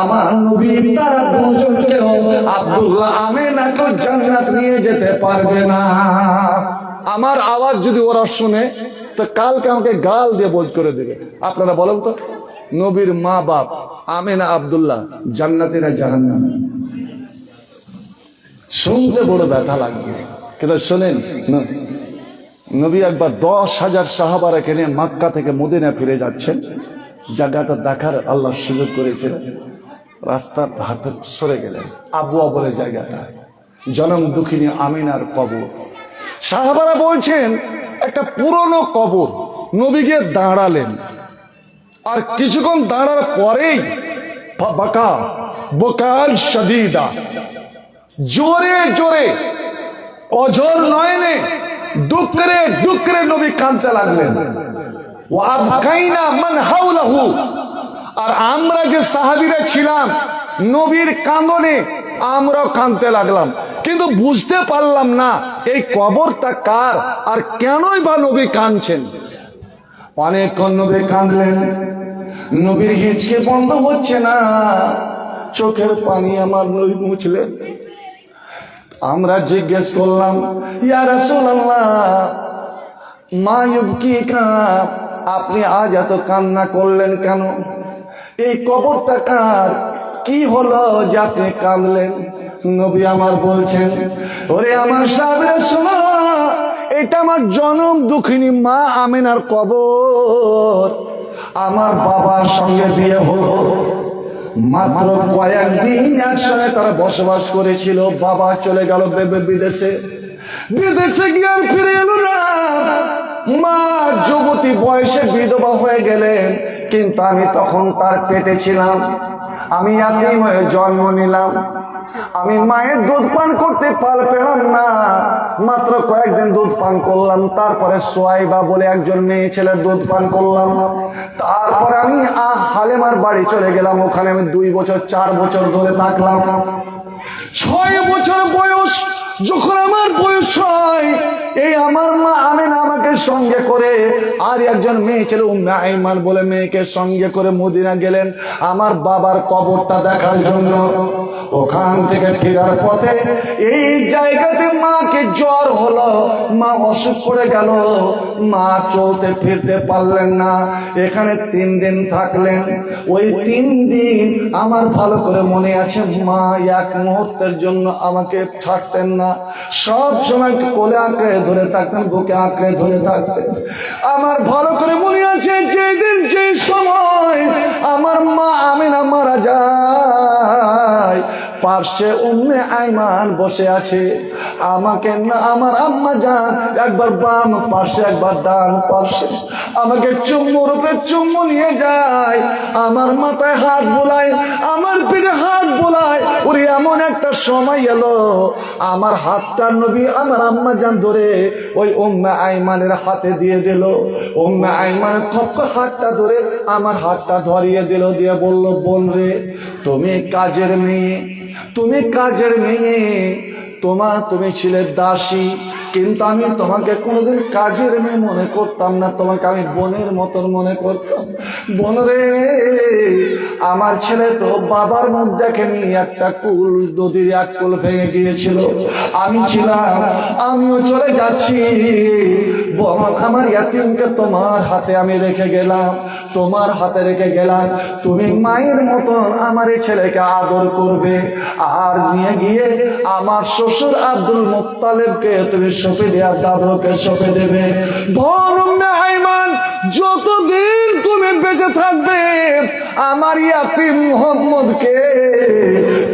আমার নবী তারা দুজনকেও আব্দুল্লাহ আমিনাকেও জান্নাত নিয়ে যেতে পারবে না। আমার আওয়াজ যদি ওরা শুনে তো কালকে আমাকে গাল দিয়ে বোঝ করে দেবে। আপনারা বলেন তো, নবীর মা বাপ আমিনা আব্দুল্লাহ জান্নাতি না জাহান্নামী? শুনতে বড় ব্যথা লাগবে, কিন্তু শোনেন না, নবী একবার 10,000 সাহাবারা নিয়ে মক্কা থেকে মদিনা ফিরে যাচ্ছেন। জায়গাটা দেখার আল্লাহ সুযোগ করেছিলেন। রাস্তার হাতে সরে গেলেন, আবুয়া বলে জায়গাটা, জনম দুঃখিনী আমিনার কবর। সাহাবারা বলছেন একটা পুরনো কবর। নবী গিয়ে দাঁড়ালেন, আর কিছুক্ষণ দাঁড়ার পরেই বাকা বকাল শাদীদা, জোরে জোরে অঝর নয়নে ডুকরে ডুকরে নবী কাঁদতে লাগলেন। ওয়াবকাইনা মান হাওলাহু, আর আমরা যে সাহাবীরা ছিলাম নবীর কাঁদনে আমরাও কাঁদতে লাগলাম, কিন্তু বুঝতে পারলাম না এই কবরটা কার আর কেনই বা নবী কাঁদছেন। অনেকক্ষণ নবী কাঁদলেন, নবীর হিচকে বন্ধ হচ্ছে না, চোখের পানি আমার নবী মুছলেন। আমরা জিজ্ঞেস করলাম, ইয়া রাসূলুল্লাহ মা ইউবকিকা, আপনি আজ এত কান্না করলেন কেন? এই কবরটা কার? কি হলো যে আপনি কাঁদলেন? নবী আমার বলছেন, ওরে আমার সাহাবীরা শোনো, এটা আমার জনম দুঃখিনী মা আমিনার কবর। আমার বাবার সঙ্গে বিয়ে হলো, মাত্র কয়েকদিন একসঙ্গে তারা বসবাস করেছিল। বাবা চলে গেল বিদেশে, বিদেশে গিয়ে আর ফিরে এলো না। মা যুবতী বয়সে বিধবা হয়ে গেলেন, কিন্তু আমি তখন তার পেটে ছিলাম। আমি ইয়াতীম হয়ে জন্ম নিলাম। আমি মায়ের দুধ পান করতে পেলাম না, মাত্র কয়েকদিন দুধ পান করলাম। তারপরে সোয়াইবা বলে একজন মেয়ে ছেলের দুধ পান করলাম। তারপরে আমি হালেমার বাড়ি চলে গেলাম। ওখানে আমি 2 বছর 4 বছর ধরে থাকলাম। 6 বছর বয়স যখন আমার বয়স হয়, এই আমার মা আমিনা আমাকে সঙ্গে করে আর একজন মেয়ে ছেলে উম্মে আইমান বলে মেয়েকে সঙ্গে করে মদিনা গেলেন আমার বাবার কবরটা দেখার জন্য। ওখান থেকে ফেরার পথে এই জায়গাতে মাকে জ্বর হলো, মা অসুখ করে গেল, মা চলতে ফিরতে পারলেন না। এখানে 3 দিন থাকলেন। ওই 3 দিন আমার ভালো করে মনে আছে, মা এক মুহূর্তের জন্য আমাকে ছাড়তেন না। সব সময় কোলে আঁকড়ে ধরে থাকতেন, বুকে আঁকড়ে ধরে থাকতেন। আমার ভালো করে মনে আছে, যেদিন যে সময় আমার মা আমিনা মারা যায়, পাশে উম্মে আইমান বসে আছে। আমাকে না আমার আম্মা জান একবার বাম পাশে একবার ডান পাশে আমাকে চুম্বু রূপে চুম্বু নিয়ে যায়। আমার মাথায় হাত বোলায়, আমার পিঠে হাত বোলায়। ওরে এমন একটা সময় এলো, আমার হাতটা নবী আমার আম্মা জান ধরে ওই উম্মে আইমানের হাতে দিয়ে দিল। উম্মে আইমানের খপ্পর হাতটা ধরে আমার হাতটা ধরিয়ে দিল, দিয়ে বলল, বোন রে, তুমি কাজের মেয়ে, তুমি কাজের মেয়ে, তুমি ছিলে দাসী, কিন্তু আমি তোমাকে কোনোদিন কাজের মেয়ে মনে করতাম না, তোমাকে আমি বোনের মতন মনে করতাম। বোন রে, আমার ছেলে তো বাবার মুখ দেখেনি, একটা কুল নদীর এক কুল ভেঙে গিয়েছিল, আমি ছিলাম, আমিও চলে যাচ্ছি। বোন, আমার ইয়াতীমকে তোমার হাতে আমি রেখে গেলাম, তোমার হাতে রেখে গেলাম। তুমি মায়ের মতন আমার এই ছেলেকে আদর করবে, আর নিয়ে গিয়ে আমার শ্বশুর আব্দুল মুত্তালিবকে তুমি সঁপে দেওয়ার দাদুকে সঁপে দেবে। বোন উম্মে আইমান, যতদিন তুমি বেঁচে থাকবে আমার ইয়াতীম মুহাম্মদকে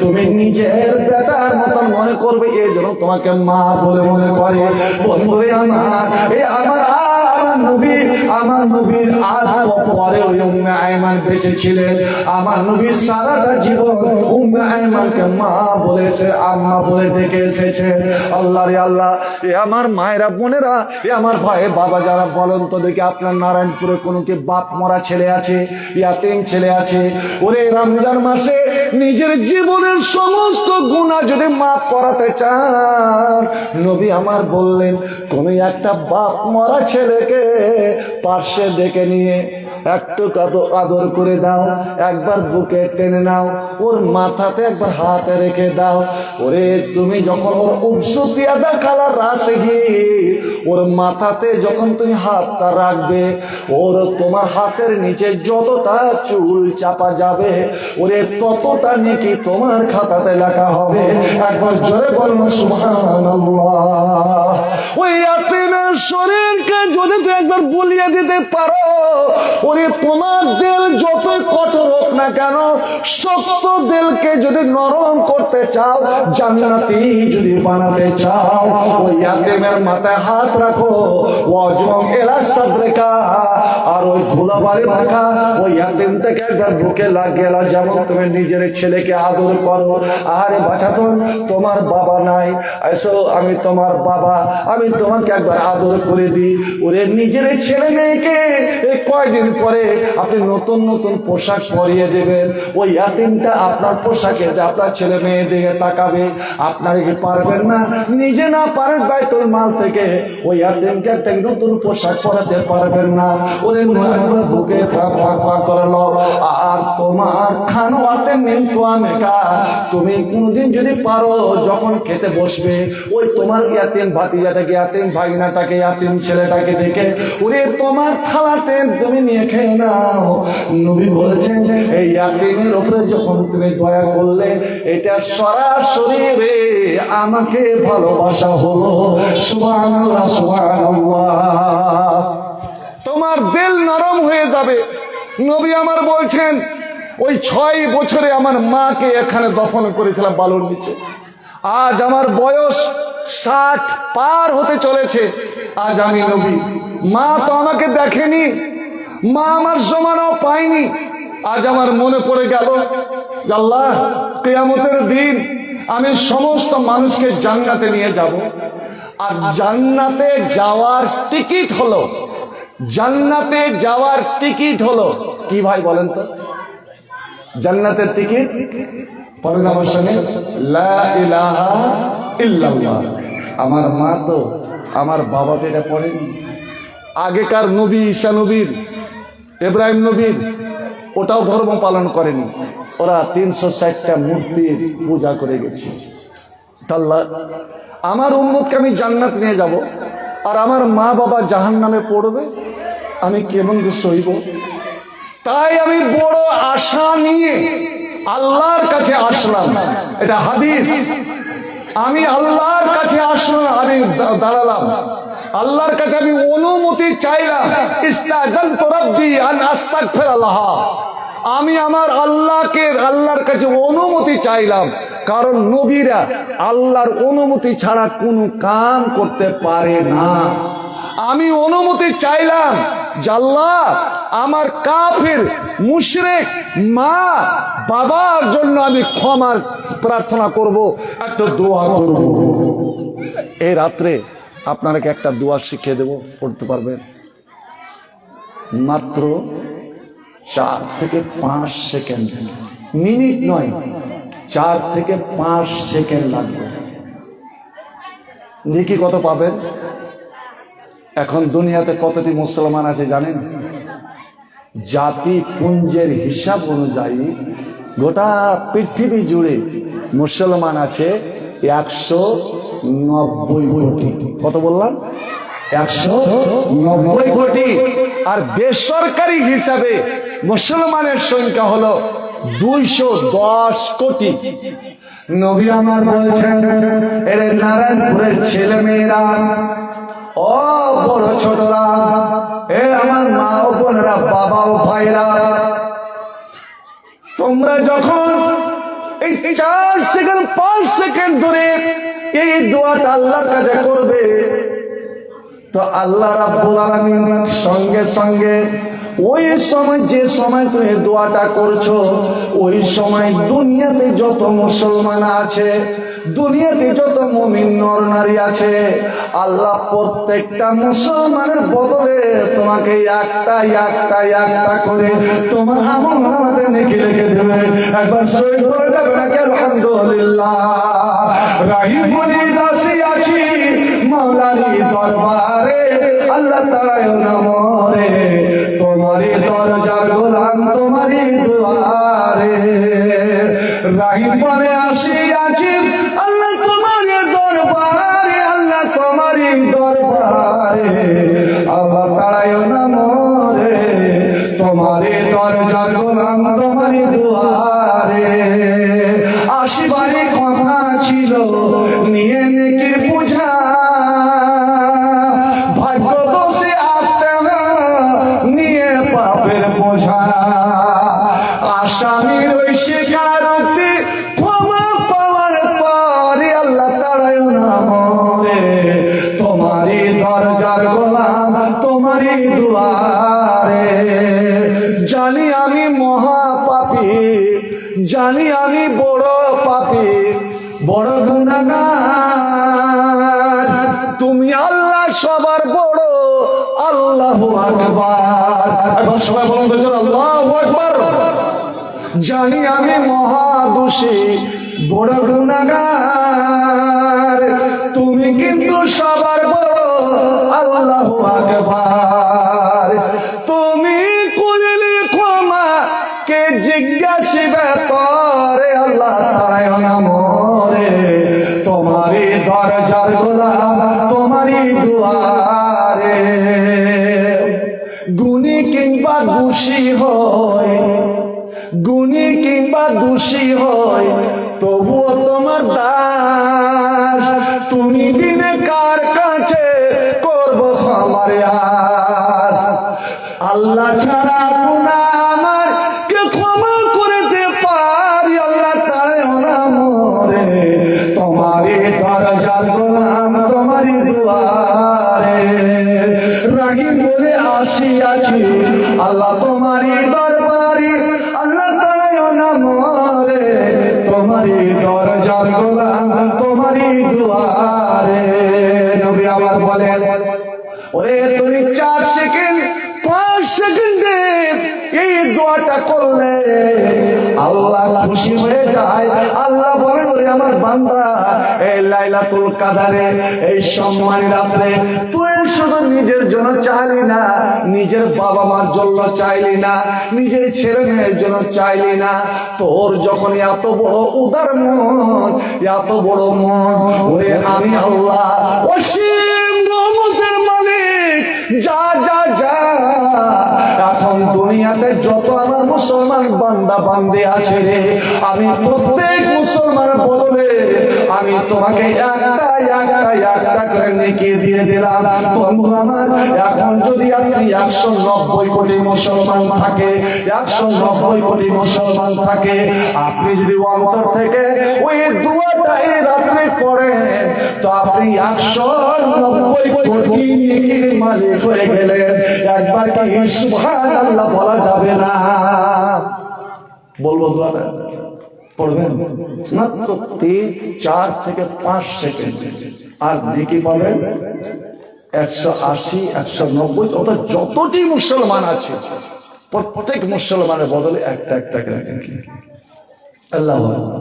তুমি নিজের বেটার মতন মনে করবে, এই জন্য তোমাকে মা বলে মনে করে। বন্ধুরে আমার, আমার নবীর আর পরে ওই উম্মে আইমান বেঁচে ছিলেন। আমার নবীর সারাটা জীবন উম্মে আইমানকে মা বলেছে, আম্মা বলে ডেকে এসেছে। আল্লাহ রে আল্লাহ, এ আমার মায়েরা বোনেরা, এ আমার ভাই বাবা যারা, বলেন তো দেখি আপনার নারায়ণপুরে কোনো কি বাপ মরা ছেলে আছে, ইয়াতীম ছেলে আছে? ওরে রমজান মাসে নিজের জীবনের সমস্ত গুনাহ যদি মাফ করাতে চান, নবী আমার বললেন, তুমি একটা বাপ মরা ছেলেকে পাশে ডেকে নিয়ে একটু আদর করে দাও, একবার বুকে টেনে নাও, ওর মাথাতে একবার হাতে রেখে দাও। ওরে তুমি যখন ওর উপসুপিয়াদা কালার রাসে গিয়ে ওর মাথাতে যখন তুমি হাতটা রাখবে, ওর তোমার হাতের নিচে যতটা চুল চাপা যাবে, ওরে ততটা নাকি তোমার খাতাতে লেখা হবে। একবার জোরে বলুন সুবহানাল্লাহ। ওই ইয়াতীমের শরীরকে যদি তুই একবার বলিয়ে দিতে পারো, ওরে তোমার দিল যতই কঠোর হোক না কেন, শক্ত দিলকে যদি নরম করতে চাও, জান্নাতি যদি বানাতে চাও, ওই ইয়াতিমের মাথায় হাত রাখো, ওয়াজম এলা সাদরিকা, আর ওই ধুলাবালি মাখা ওই ইয়াতিমটাকে একবার বুকে লাগিয়ে, যেমন তুমি নিজের ছেলেকে আদর করো। আরে বাছা, তোমার বাবা নাই, এসো আমি তোমার বাবা, আমি তোমাকে একবার আদর করে দিই। ওরে নিজের ছেলে মেয়েকে এই কয়দিন পরে আপনি নতুন নতুন পোশাক পরিয়ে দেবেন, ওই ইয়াতিমটা আপনার পোশাকে আপনার ছেলে মেয়ে দিকে তাকাবে। আপনারা কি পারবেন না? নিজে না পারেন বাইতুল মাল থেকে ওই ইয়াতিমকে একটা নতুন পোশাক পরাতে পারবেন না? ওরে বুকে করলো। আর তোমার খানোয়াতে মিন্তু আমেকা, তুমি কোনদিন যদি পারো যখন খেতে বসবে, ওই তোমার ইয়াতিম ভাতিজাটাকে, ইয়াতিম ভাগিনাটাকে, ইয়াতিম ছেলেটাকে দেখে ওরে তোমার থালাতে তুমি নিয়ে খেয়ে নাও। নবী বলেছেন এই ইয়াতিমের উপরে যখন তুমি দয়া করলে, এটা সরাসরি রে আমাকে ভালোবাসা হলো। সুবহানাল্লাহ, সুবহানাল্লাহ। তোমার দিল নরম হয়ে যাবে। নবী আমার বলছেন ওই 6 বছরে আমার মাকে এখানে দফন করেছিলাম বালুর নিচে। আজ আমার বয়স 60 পার হতে চলেছে। আজ আমি নবী, মা তো আমাকে দেখেনি, মা আমার জমানাও পাইনি। আজ আমার মনে পড়ে গেল, আল্লাহ কিয়ামতের দিন আমি সমস্ত মানুষকে জান্নাতে নিয়ে যাব, আর জান্নাতে যাওয়ার টিকিট হলো, জান্নাতে যাওয়ার টিকিট হলো কি ভাই বলেন তো? জান্নাতের টিকিট পড়েন আমার সঙ্গে, লা ইলাহা ইল্লাল্লাহ। আমার মা তো, আমার বাবা তো এটা পড়েন। আগেকার নবী, ঈসা নবীর, ইব্রাহিম নবীর ওটাও ধর্ম পালন করেনি। ওরা 360টা মূর্তির পূজা করে গেছে। আল্লাহ আমার উম্মতকে আমি জান্নাত নিয়ে যাব, আর আমার মা বাবা জাহান্নামে পড়বে, আমি কেমন সইব? তাই আমি বড় আশা নিয়ে আল্লাহর কাছে আসলাম। এটা হাদিস। আমি আল্লাহর কাছে আসলাম, আমি দাঁড়ালাম, আল্লাহর কাছে আমি অনুমতি চাইলাম। ইস্তাজালতু রাব্বি আন আস্তাগফিরাল্লাহ। আমি আমার আল্লাহর কাছে অনুমতি চাইলাম, কারণ নবীরা আল্লাহর অনুমতি ছাড়া কোনো কাম করতে পারে না। আমি অনুমতি চাইলাম যে আল্লাহ আমার কাফির মুশরিক মা বাবার জন্য আমি ক্ষমার প্রার্থনা করব, একটা দোয়া করব। এই রাত্রে আপনাকে একটা দোয়া শিখিয়ে দেব, পড়তে পারবেন। মাত্র 4 থেকে 5 সেকেন্ড, মিনিট নয়, 4 থেকে 5 সেকেন্ড লাগবে। দেখি কত পাবেন। এখন দুনিয়াতে কতটি মুসলমান আছে জানেন? জাতি পুঞ্জের হিসাব অনুযায়ী গোটা পৃথিবী জুড়ে মুসলমান আছে 190 কোটি। কত বললাম? 190 কোটি। আর বেসরকারি হিসাবে মুসলমানের সংখ্যা হলো 210 কোটি। নবী আমার বলছেন, এর নারায়ণপুরের ছেলে মেয়েরা, ও বড় ছোটরা, এ আমার মা ও বোনেরা, বাবা ও ভাইরা, তোমরা যখন এই 4 সেকেন্ড 5 সেকেন্ড ধরে এই দোয়াটা আল্লাহর কাছে করবে, তো আল্লাহ রাব্বুল আলামিন সঙ্গে সঙ্গে ওই সময়, যে সময় তুমি দোয়াটা করছো, ওই সময় দুনিয়াতে যত মুসলমান আছে, দুনিয়াতে যত মুমিন নর নারী আছে, আল্লাহ প্রত্যেকটা মুসলমানের বদলে তোমাকে একটা করে তোমার আমলনামাতে নেকি লিখে দেবে। একবার শহীদ করে যাবে নাকি? আলহামদুলিল্লাহ। রাহিম মুজিজ আছি মাওলারি দরবারে, আল্লাহ তাআলা নামরে, তোমারই দরজার গোলাম, তোমারই দুয়ারে। রাহিম বলে আছি আল্লাহ তোমারই দরবারে, আল্লাহ তোমারই দরবারে, আল্লাহ তাআলা নামরে, তোমারই দরজার গোলাম, তোমারই দুয়ারে। আসিবারে কথা ছিল নিয়ে নেকি বুঝা, দুয়ারে। জানি আমি মহাপাপী, জানি আমি বড় পাপী, বড় গুনাহগার, তুমি আল্লাহ সবার বড়, আল্লাহু আকবার। একবার সবাই বলুন তো জোরে আল্লাহু আকবার। জানি আমি মহাদোষী, বড় গুনাহগার, তুমি কিন্তু সবার বড়, আল্লাহু আকবার। তুমি করলে ক্ষমা, কে জিজ্ঞাসিবে তরে, আল্লাহ তারায় না মরে, তোমারই দরজার গোলাম, তোমারই দুয়ারে। গুণী কিংবা দোষী হয়, গুণী কিংবা দোষী হয়, তবুও তোমার দাস, তুমি বিনে কার কাছে করব ক্ষমার আস। আল্লাহ ছাড়া গুনাহ আমার কে ক্ষমা করতে পারি, আল্লাহ তারে না মরে, তোমারই দরজার গোলাম, তোমারই দুয়ারে। রাহিম বলে আসিয়াছি আল্লাহ তোমারই দরবারে, আল্লাহ তারে না মরে, তোমারই দরজার গোলাম, তোমারই দুয়ারে। নবী আমার বলেন, ওরে তুমি 4 সেকেন্ড 5 সেকেন্ডে এই দোয়াটা করলে আল্লাহ খুশি হয়ে যায়। আল্লাহ বলেন, ওরে আমার বান্দা, এই লাইলাতুল কাদারে, এই সম্মানী রাতে তুই শুধু নিজের জন্য চাইলি না, নিজের বাবা মার জন্য চাইলি না, নিজের ছেলে মেয়ের জন্য চাইলি না, তোর যখন এত বড় উদার মন, এত বড় মন, ওরে আমি আল্লাহ অসীম রহমতের মালিক, যা যা যা, এখন দুনিয়াতে যত আমার মুসলমান বান্দা বান্দি আছে রে, আমি প্রত্যেক মুসলমান বদলে আমি তোমাকে একটা একটা একটা করে নেকি দিয়ে দিলাম। বন্ধু আমার, এখন যদি আপনি 190 কোটি মুসলমান থাকে, 190 কোটি মুসলমান থাকে, আপনি যদি অন্তর থেকে ওই দুয়াটা এই রাত্রে পড়েন, তো আপনি 190 কোটি নেকির মালিক হয়ে গেলেন। একবার কি সুবহানাল্লাহ বলা যাবে না? বলবো দোয়াটা পড়বেন মাত্র 4 থেকে 5 সেকেন্ড, আর নেকি পাবেন 180, 190, অর্থাৎ যতটি মুসলমান আছে প্রত্যেক মুসলমানের বদলে একটা একটা করে নেকি। আল্লাহু আকবার।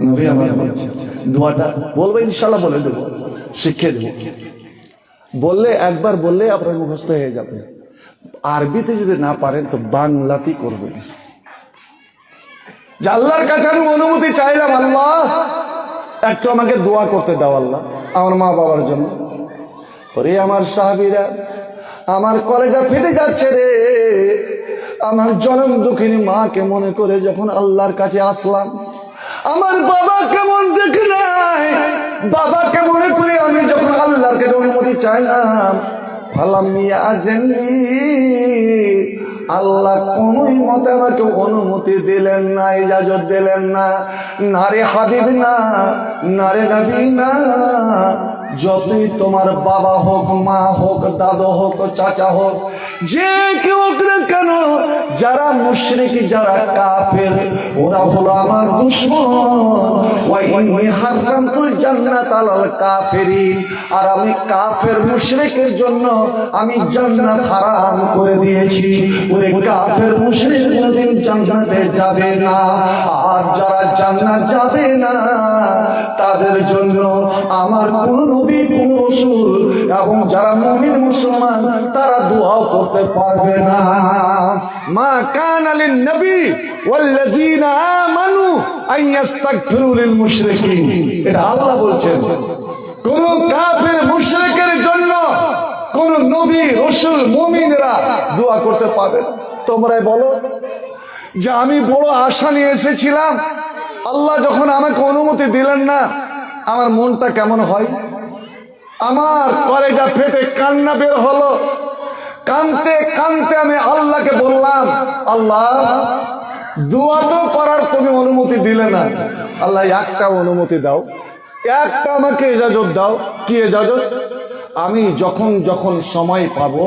নবী আমার বলেছেন দোয়াটা বলবো, ইনশাআল্লাহ বলে দেবো, শিখিয়ে দেবো। বললে একবার বললে আপনার মুখস্থ হয়ে যাবে। আরবিতে যদি না পারেন তো বাংলাতেই করবেন। যে আল্লাহর কাছে আমি অনুমতি চাইলাম, আল্লাহ একটু আমাকে দোয়া করতে দাও আল্লাহ আমার মা বাবার জন্য। ওরে আমার সাহাবীরা, আমার কলেজা ফেটে যাচ্ছে রে, আমার জনম দুঃখিনী মাকে মনে করে যখন আল্লাহর কাছে আসলাম, আমার বাবা কেমন দেখে নাই, বাবাকে মনে করে আমি যখন আল্লাহর কাছে অনুমতি চাইলাম, ফালাম্মিয়া আজেনলি, আল্লাহ কোনই মতে আমাকে অনুমতি দিলেন না, ইজাজত দিলেন না। নারে হাবিব না, নারে নবী না, যতই তোমার বাবা হোক, মা হোক, দাদা হোক, চাচা হোক, যে কেউ কেন, যারা মুশরিক, যারা কাফের, ওরা হলো আমার দুশমন। ওয়া ইন্নী হারামতুল জান্নাত আলাল কাফিরিন, আর আমি কাফের মুশরিকের জন্য আমি জান্নাত হারাম করে দিয়েছি। ওরে কাফের মুশরিক কোনদিন জান্নাতে যাবে না, আর যারা জান্নাত যাবে না তাদের জন্য আমার কোন নবী, কোন রাসূল এবং যারা মুমিন মুসলমান তারা দোয়া করতে পারবে না। মা কানা লিন নবী ওয়াল্লাযিনা আমানু আন ইস্তাগফিরু লিল মুশরিকিন, এটা আল্লাহ বলছেন। কোন কাফের মুশরিকের জন্য কোন নবী, রাসূল, মুমিনরা দোয়া করতে পারবে। তোমরাই বলো যে আমি বড় আশা নিয়ে এসেছিলাম, আল্লাহ যখন আমাকে অনুমতি দিলেন না, আমার মনটা কেমন হয়? আমার কলেজা ফেটে কান্না বের হলো। কানতে কানতে আমি আল্লাহকে বললাম, আল্লাহ দোয়া তো করার তুমি অনুমতি দিলে না, আল্লাহ একটা অনুমতি দাও, একটা আমাকে ইজাজত দাও। কি ইজাজত? আমি যখন যখন সময় পাবো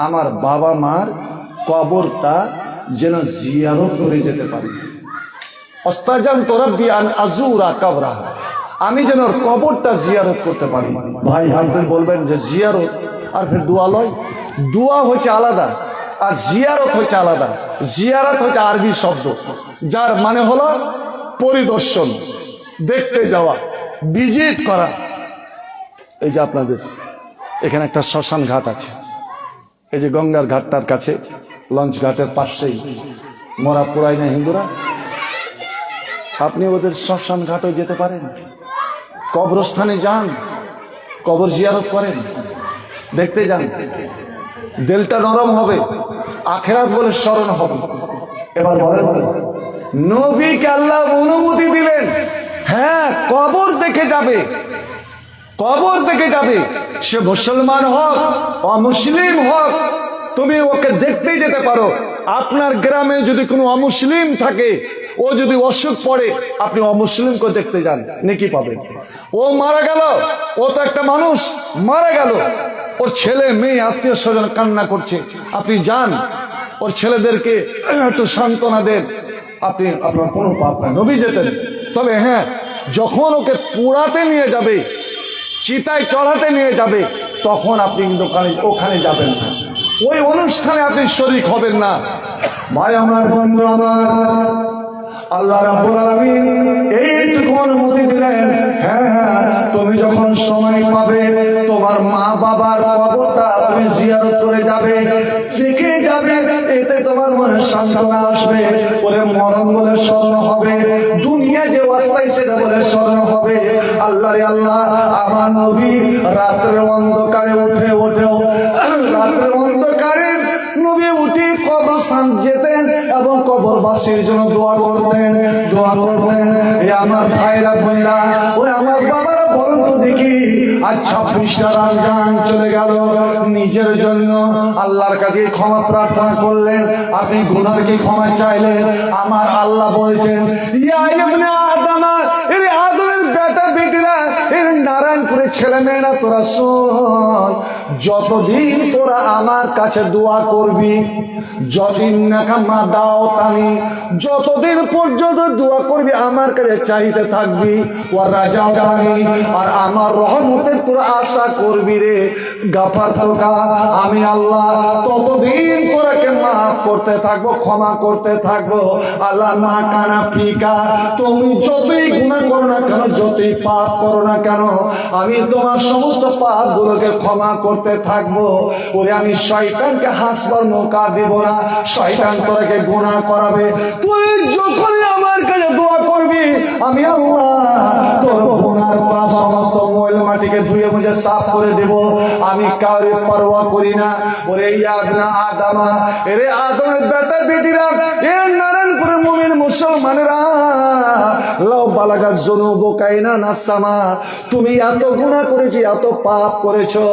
আমার বাবা মার কবরটা যেন জিয়ারত করে যেতে পারি। অস্তাজানতু রাব্বি আন আযুরা কবরাহ, আমি যেন ওর কবরটা জিয়ারত করতে পারি। ভাই আপনি বলবেন যে জিয়ারত আর ফের দোয়া লয়? দোয়া হচ্ছে আলাদা আর জিয়ারত হচ্ছে আলাদা। জিয়ারত হচ্ছে আরবি শব্দ, যার মানে হলো পরিদর্শন, দেখতে যাওয়া, ভিজিট করা। এই যে আপনাদের এখানে একটা শ্মশান ঘাট আছে, এই যে গঙ্গার ঘাটটার কাছে, লঞ্চ ঘাটের পাশেই মরা পুরাই না হিন্দুরা, আপনি ওদের শ্মশান ঘাটে যেতে পারেন, কবরস্থানে যান, কবর জিয়ারত করেন, দেখতে যান, দিলটা নরম হবে, আখেরাত বলে স্মরণ হবে। এবার বলেন, নবীকে আল্লাহ অনুমতি দিলেন, হ্যাঁ কবর দেখে যাবে, কবর দেখে যাবে, সে মুসলমান হোক অমুসলিম হোক, তুমি ওকে দেখতেই যেতে পারো। আপনার গ্রামে যদি কোনো অমুসলিম থাকে, ও যদি অসুখ পড়ে, আপনি অমুসলিমকে দেখতে যান, নেকি পাবেন। ও মারা গেল, ও তো একটা মানুষ মারা গেল, ওর ছেলে মেয়ে আত্মীয় স্বজন কান্না করছে, আপনি যান, ওর ছেলেদেরকে একটু সান্ত্বনা দেন, আপনি আপনার কোনো পাপ নাই। নবী যেতেন। তবে হ্যাঁ, যখন ওকে পোড়াতে নিয়ে যাবে, চিতায় চড়াতে নিয়ে যাবে, তখন আপনি কিন্তু ওখানে যাবেন না, ওই অনুষ্ঠানে আপনি শরীক হবেন না। ভাই আমার, বন্ধু আমার, আল্লাহ রাব্বুল আলামিন এইটুকু অনুমতি দিলেন, হ্যাঁ তুমি যখন সময় পাবে তোমার মা বাবার কবরটা তুমি জিয়ারত করে যাবে, দেখে যাবে, এতে তোমার মনে সান্ত্বনা আসবে। ওরে মরণ বলে স্মরণ হবে, দুনিয়া যে অবস্থায় সেটা বলে স্মরণ হবে। আল্লাহ রে আল্লাহ, আমার নবী রাতের অন্ধকারে উঠেও রাতের অন্ধকারে নবী উঠে কবরস্থান যেতেন এবং কবরবাসীর জন্য দোয়া করতেন। এই আমার ভাইরা বোনেরা, ওই আমার বাবারা, বলুন তো দেখি, আজ 26টা রমজান চলে গেল, নিজের জন্য আল্লাহর কাছে ক্ষমা প্রার্থনা করলেন, আপনি গুনার কি ক্ষমা চাইলেন। আমার আল্লাহ বলছেন, ইয়া ইবনে আদম, এর আদমের বেটা বেটিরা, এর নারায়ণপুরের ছেলে মেয়েরা, তোরা শোন, যতদিন তোরা আমার কাছে দোয়া করবি, যতদিন নাকামা দাও তানি, যতদিন পর্যন্ত দোয়া করবি, আমার কাছে চাইতে থাকবি, ও রাজা জানি, আর আমার রহমতের তোরা আশা করবি রে, গাফার তোকা, আমি আল্লাহ ততদিন তোরাকে মাফ করতে থাকবো, ক্ষমা করতে থাকবো। আল্লাহ না কানা ফিকা, তুমি যতই গুনাহ করো না কেন, যতই পাপ করো না কেন, আমি তোমার সমস্ত পাপ গুলোকে ক্ষমা করতে থাকবো। ওরে আমি শয়তানকে হাসবার মৌকা দেব না, শয়তান তোরাকে গুনাহ করাবে। তুই যখন আমার কাছে দোয়া করবি, আমি আল্লাহ তোর গুনার করা সমস্ত ময়লা মাটিকে ধুয়ে মুছে সাফ করে দেব, আমি কাউরে পরোয়া করি না। ওরে ইবনে আদম, এরে আদমের বেটা বেটিরা, এ নারায়ণপুরের মুমিন মুসলমানেরা, লাউ বালাগা যুনুবুকা ইনানাস সামা, তুমি এত গুনাহ করেছো, এত পাপ করেছো,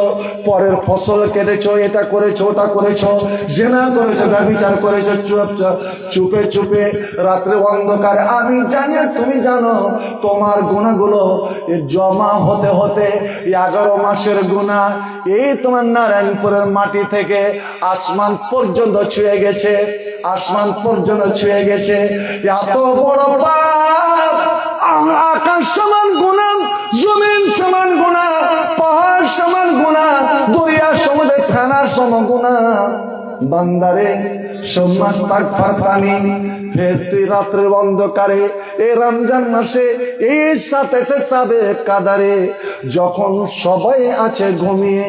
পরের ফসল কেটেছো, এটা করেছো, ওটা করেছো, জিনা করেছো, ব্যভিচার করেছো, চুপে চুপে রাত্রে অন্ধকারে, আমি জানি তুমি জানো, তোমার গুনাহগুলো জমা হতে হতে 11 মাসের গুনাহ এই তোমার নারায়ণপুরের মাটি থেকে আসমান পর্যন্ত ছুঁয়ে গেছে, আসমান পর্যন্ত ছুঁয়ে গেছে। এত বড় পাপ, আকাশ সমান গুনাহ, জমিন সমান গুনাহ, পাহাড় সমান গুনাহ, দরিয়া সমুদ্রে ফেনার সম গুনাহ। বান্দারে সোমাস্তাগফার পানি, ফের তুই রাত্রের অন্ধকারে এই রমজান মাসে এই সাথে সাদে কাদারে, যখন সবাই আছে ঘুমিয়ে,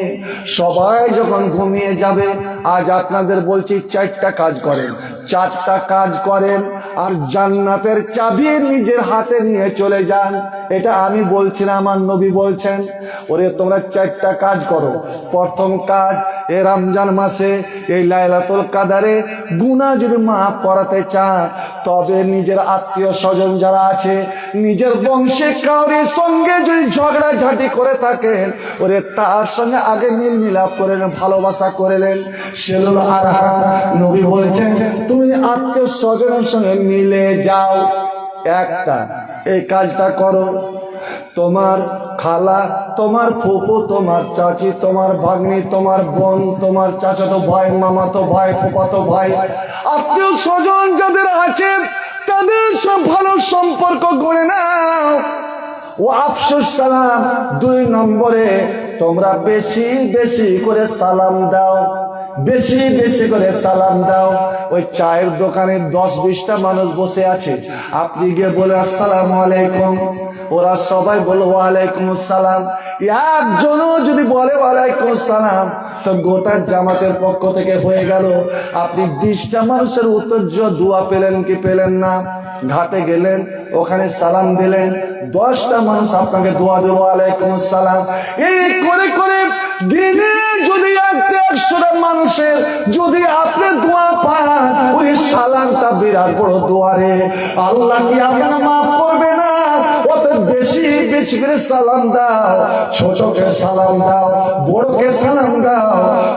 সবাই যখন ঘুমিয়ে যাবে, আজ আপনাদের বলছি 4টা কাজ করেন, 4টা কাজ করেন, আর জান্নাতের চাবি নিজের হাতে নিয়ে চলে যান। এটা আমি বলছি না, আমার নবী বলছেন। ওরে তোমরা 4টা কাজ করো। প্রথম কাজ, এই রমজান মাসে এই লাইলাতুল কাদারে গুনাহ যদি মাফ করাতে চান, তবে নিজের আত্মীয় স্বজন যারা আছে, নিজের বংশে কাউরির সঙ্গে যদি ঝগড়া ঝাঁটি করে থাকেন, ওরে তার সঙ্গে আগে মিল মিলাপ করে নেন, ভালোবাসা করে নেন। সেলুল আরহা, নবী বলছেন তুমি আত্মীয় স্বজনের সঙ্গে মিলে যাও। একটা এই কাজটা করো, তোমার খালা, তোমার ফুফু, তোমার চাচি, তোমার ভাগ্নি, তোমার বোন, তোমার চাচাতো ভাই, মামাতো ভাই, ফুফাতো ভাই, আত্মীয় স্বজন যাদের আছে তাদের সব ভালো সম্পর্ক গড়ে নাও। ও আফসুস সালাম, 2 নম্বরে তোমরা বেশি বেশি করে সালাম দাও, বেশি বেশি করে সালাম দাও। ওই চায়ের দোকানে 10-20টা মানুষ বসে আছে, আপনি গিয়ে বলে আসসালামু আলাইকুম, ওরা সবাই বলে ওয়ালাইকুম আসসালাম। একজনও যদি বলে ওয়ালাইকুম আসসালাম তো গোটা জামাতের পক্ষ থেকে হয়ে গেল। আপনি 20টা মানুষের উত্তর দোয়া পেলেন কি পেলেন না? ঘাটে গেলেন, ওখানে সালাম দিলেন, 10টা মানুষ আপনাকে দোয়া দিল ওয়ালাইকুম আসসালাম। এই করে করে দিনে যদি 100টা মানুষের যদি আপনি দোয়া পান, ওই সালামটা বিরাট বড় দোয়ারে। আল্লাহ কি আপনারা মাফ করবে না? অত বেশি বেশি করে সালাম দাও, ছোটকে সালাম দাও, বড়কে সালাম দাও,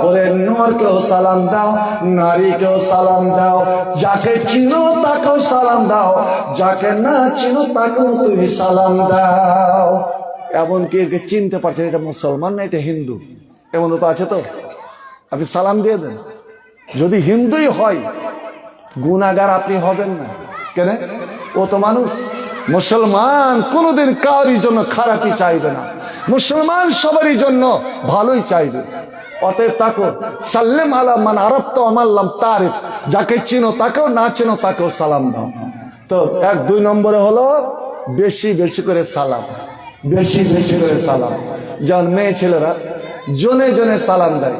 ওরে নরকেও সালাম দাও, নারীকেও সালাম দাও, যাকে চিনো তাকেও সালাম দাও, যাকে না চিনো তাকেও তুমি সালাম দাও। এমনকি একে চিনতে পারছেন এটা মুসলমান না এটা হিন্দু, এমন তো আছে তো, আপনি সালাম দিয়ে দেন। যদি হিন্দুই হয় গুনাহগার আপনি হবেন না কেন? ও তো মানুষ। মুসলমান কোনোদিন কারোর জন্য খারাপই চাইবে না, মুসলমান সবারই জন্য ভালোই চাইবে। অতএব তাকে সাল্লেম আলা মান আরাফতা ওয়া মান লাম তারিফ, যাকে চিনো তাকেও, না চিনো তাকেও সালাম দাও। তো 1-2 নম্বরে হলো বেশি বেশি করে সালাম, বেশি বেশি করে সালাম। যেমন মেয়ে ছেলেরা জনে জনে সালাম দেয়,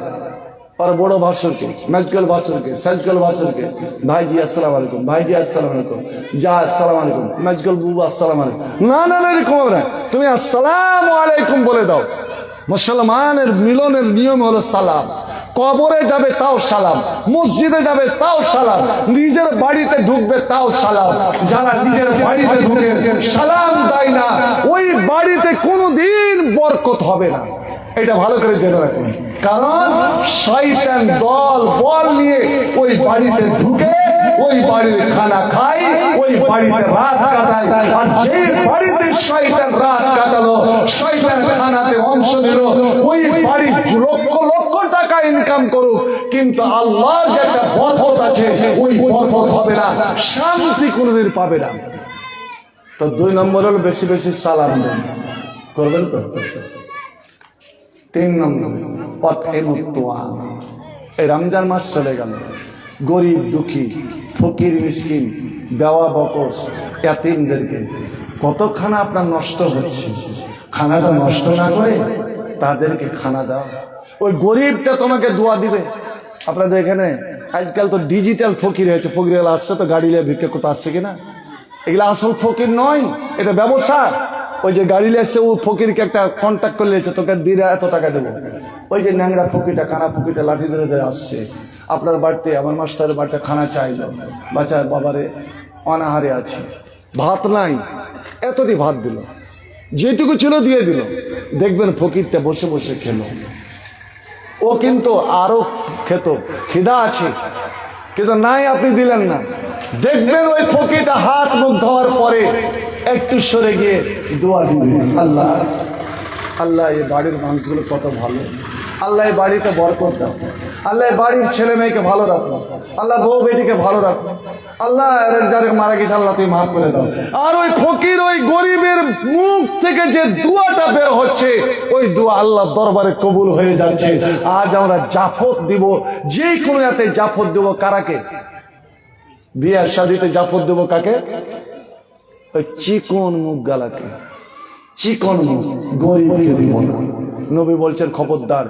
और बड़ो भासुर के, मजकल भासुर के, सजकल भासुर के, भाई जी अस्सलाम वालेकुम, भाई जी अस्सलाम वालेकुम, जा अस्सलाम वालेकुम, मजकल बुबा अस्सलाम वालेकुम, ना ना ना এরকম হবে না, তুমি আসসালামু আলাইকুম বলে দাও। মুসলমানের মিলনের নিয়ম হলো সালাম। কবরে যাবে তাও সালাম, মসজিদে যাবে তাও সালাম, নিজের বাড়িতে ঢুকবে তাও সালাম। যারা নিজের বাড়িতে ঢুকে সালাম দেয় না ওই বাড়িতে কোনোদিন বরকত হবে না, এটা ভালো করে জেনে রাখুন। কারণ শয়তান দল বল নিয়ে ওই বাড়িতে ঢুকে ওই বাড়ির খানা খায়, ওই বাড়িতে রাত কাটায়। আর যে বাড়িতে শয়তান রাত কাটালো, শয়তান খানাতে অংশ নিল, ওই বাড়ি লক্ষ লক্ষ টাকা ইনকাম করুক, কিন্তু আল্লাহর যে একটা বরকত আছে ওই বরকত হবে না, শান্তি কোনোদিন পাবে না। তো 2 নম্বর হলো বেশি বেশি সালাম দেন, করবেন তো। 3 নম্বর এই রমজান মাস চলে গেল, গরিব দুঃখী ফকির মিসকিন দেওয়া বকশ ইয়াতীমদেরকে কত খানা আপনার নষ্ট হচ্ছে, খানাটা নষ্ট না করে তাদেরকে খানা দাও। ওই গরিবটা তোমাকে দোয়া দিবে। আপনাদের এখানে আজকাল তো ডিজিটাল ফকির হয়েছে, ফকির আসছে তো গাড়ি নিয়ে ভিক্ষা করতে আসছে কিনা, এগুলো আসল ফকির নয়, এটা ব্যবসা। ওই যে গাড়ি এসছে ও ফকিরকে একটা কন্ট্যাক্ট করে নিয়েছে, তোকে দিলে এত টাকা দেবো। ওই যে ন্যাংরা ফকিরটা কানা ফকিরটা লাঠি ধরে ধরে আসছে আপনার বাড়িতে, আমার মাস্টারের বাড়িতে খানা চাইলো, বাচ্চা বাবারে অনাহারে আছে, ভাত নাই, এতটি ভাত দিল, যেটুকু ছিল দিয়ে দিল। দেখবেন ফকিরটা বসে বসে খেলো, ও কিন্তু আরো খেত, খিদা আছে কিন্তু নাই, আপনি দিলেন না। দেখবেন ওই ফকিরটা হাত মুখ ধোয়ার পরে একটু সরে গিয়ে দোয়া দিবে, আল্লাহ আল্লাহ এই বাড়ির মানুষগুলো কত ভালো, আল্লাহ এই বাড়িতে বরকত দাও, আল্লাহ এই বাড়ির ছেলে মেয়েকে ভালো রাখো, আল্লাহ বউ বেটিকে ভালো রাখো, আল্লাহ যারা মারা গেছে আল্লাহ তুমি মাফ করে দাও। আর ওই ফকির ওই গরিবের মুখ থেকে যে দোয়াটা বের হচ্ছে ওই দোয়া আল্লাহর দরবারে কবুল হয়ে যাচ্ছে। আজ আমরা জাফত দিব, যে কোনো এতে জাফত দেব কারাকে? বিয়ার শাদিতে জাফত দেব কাকে? ওই চিকন মুখ গালাকে, চিকন মুখ গরিবকে দিব না। নবী বলছেন খবরদার,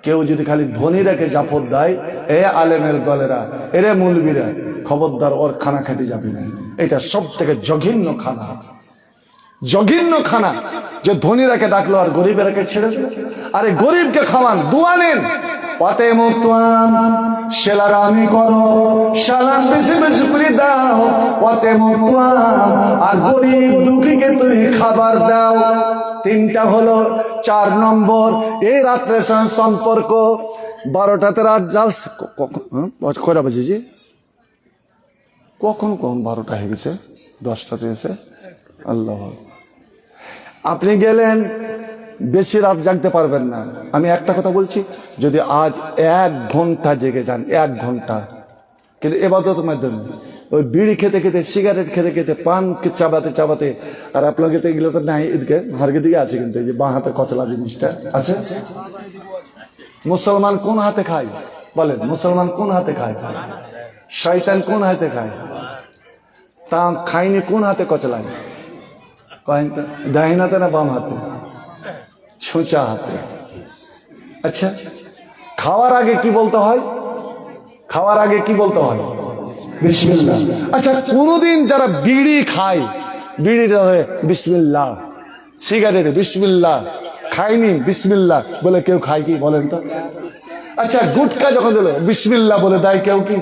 কেউ যদি খালি ধনীরাকে জাফত দেয়, এ আলেমের দলেরা, এরে মৌলবীরা, খবরদার ওর খানা খেতে যাবি না। এটা সব থেকে জঘন্য খানা, জঘন্য খানা, যে ধনীরাকে ডাকলো আর গরিবেরাকে ছেড়ে দিল। আরে গরিবকে খাওয়ান, দোয়া নেন, পাতে মুতাম সেলারামি করো, সালাম বেশি বেশি করে দাও, পাতে মুতাম, আর গরিব দুঃখীকে তুমি খাবার দাও। 3টা হলো। 4 নম্বর এই রাত্রে সম্পর্ক। 12টাতে রাত জালস কয়টা বাজে জি? কখন 12টা হয়ে গেছে, 10টাতে এসে আল্লাহ। আপনি গেলেন বেশি রাত জাগতে পারবেন না। আমি একটা কথা বলছি, যদি আজ 1 ঘন্টা জেগে যান, 1 ঘন্টা, কিন্তু এবাদতের মাধ্যমে ওই বিড়ি খেতে খেতে, সিগারেট খেতে খেতে, পান চাবাতে চাবাতে, আর আপনাকে তো এগুলো তো নাই, এদিকে হারকে দিকে আছে, কিন্তু এই যে বাঁ হাতে কচলা জিনিসটা আছে। মুসলমান কোন হাতে খায় বলেন? মুসলমান কোন হাতে খায়? শয়তান কোন হাতে খায়? তা খাইনি কোন হাতে কচলায়? ডাইন হাতে না বাম হাতে? সোজা হাতে। আচ্ছা, খাওয়ার আগে কি বলতে হয়? খাওয়ার আগে কি বলতে হয়? বিসমিল্লাহ। আচ্ছা, কোনদিন যারা বিড়ি খায়, বিড়িটা বিসমিল্লাহ, সিগারেট বিসমিল্লাহ, খায়নি বিসমিল্লাহ বলে কেউ খায় কি বলেন তো? আচ্ছা, গুটকা যখন দিল বিসমিল্লাহ বলে দেয় কেউ কি?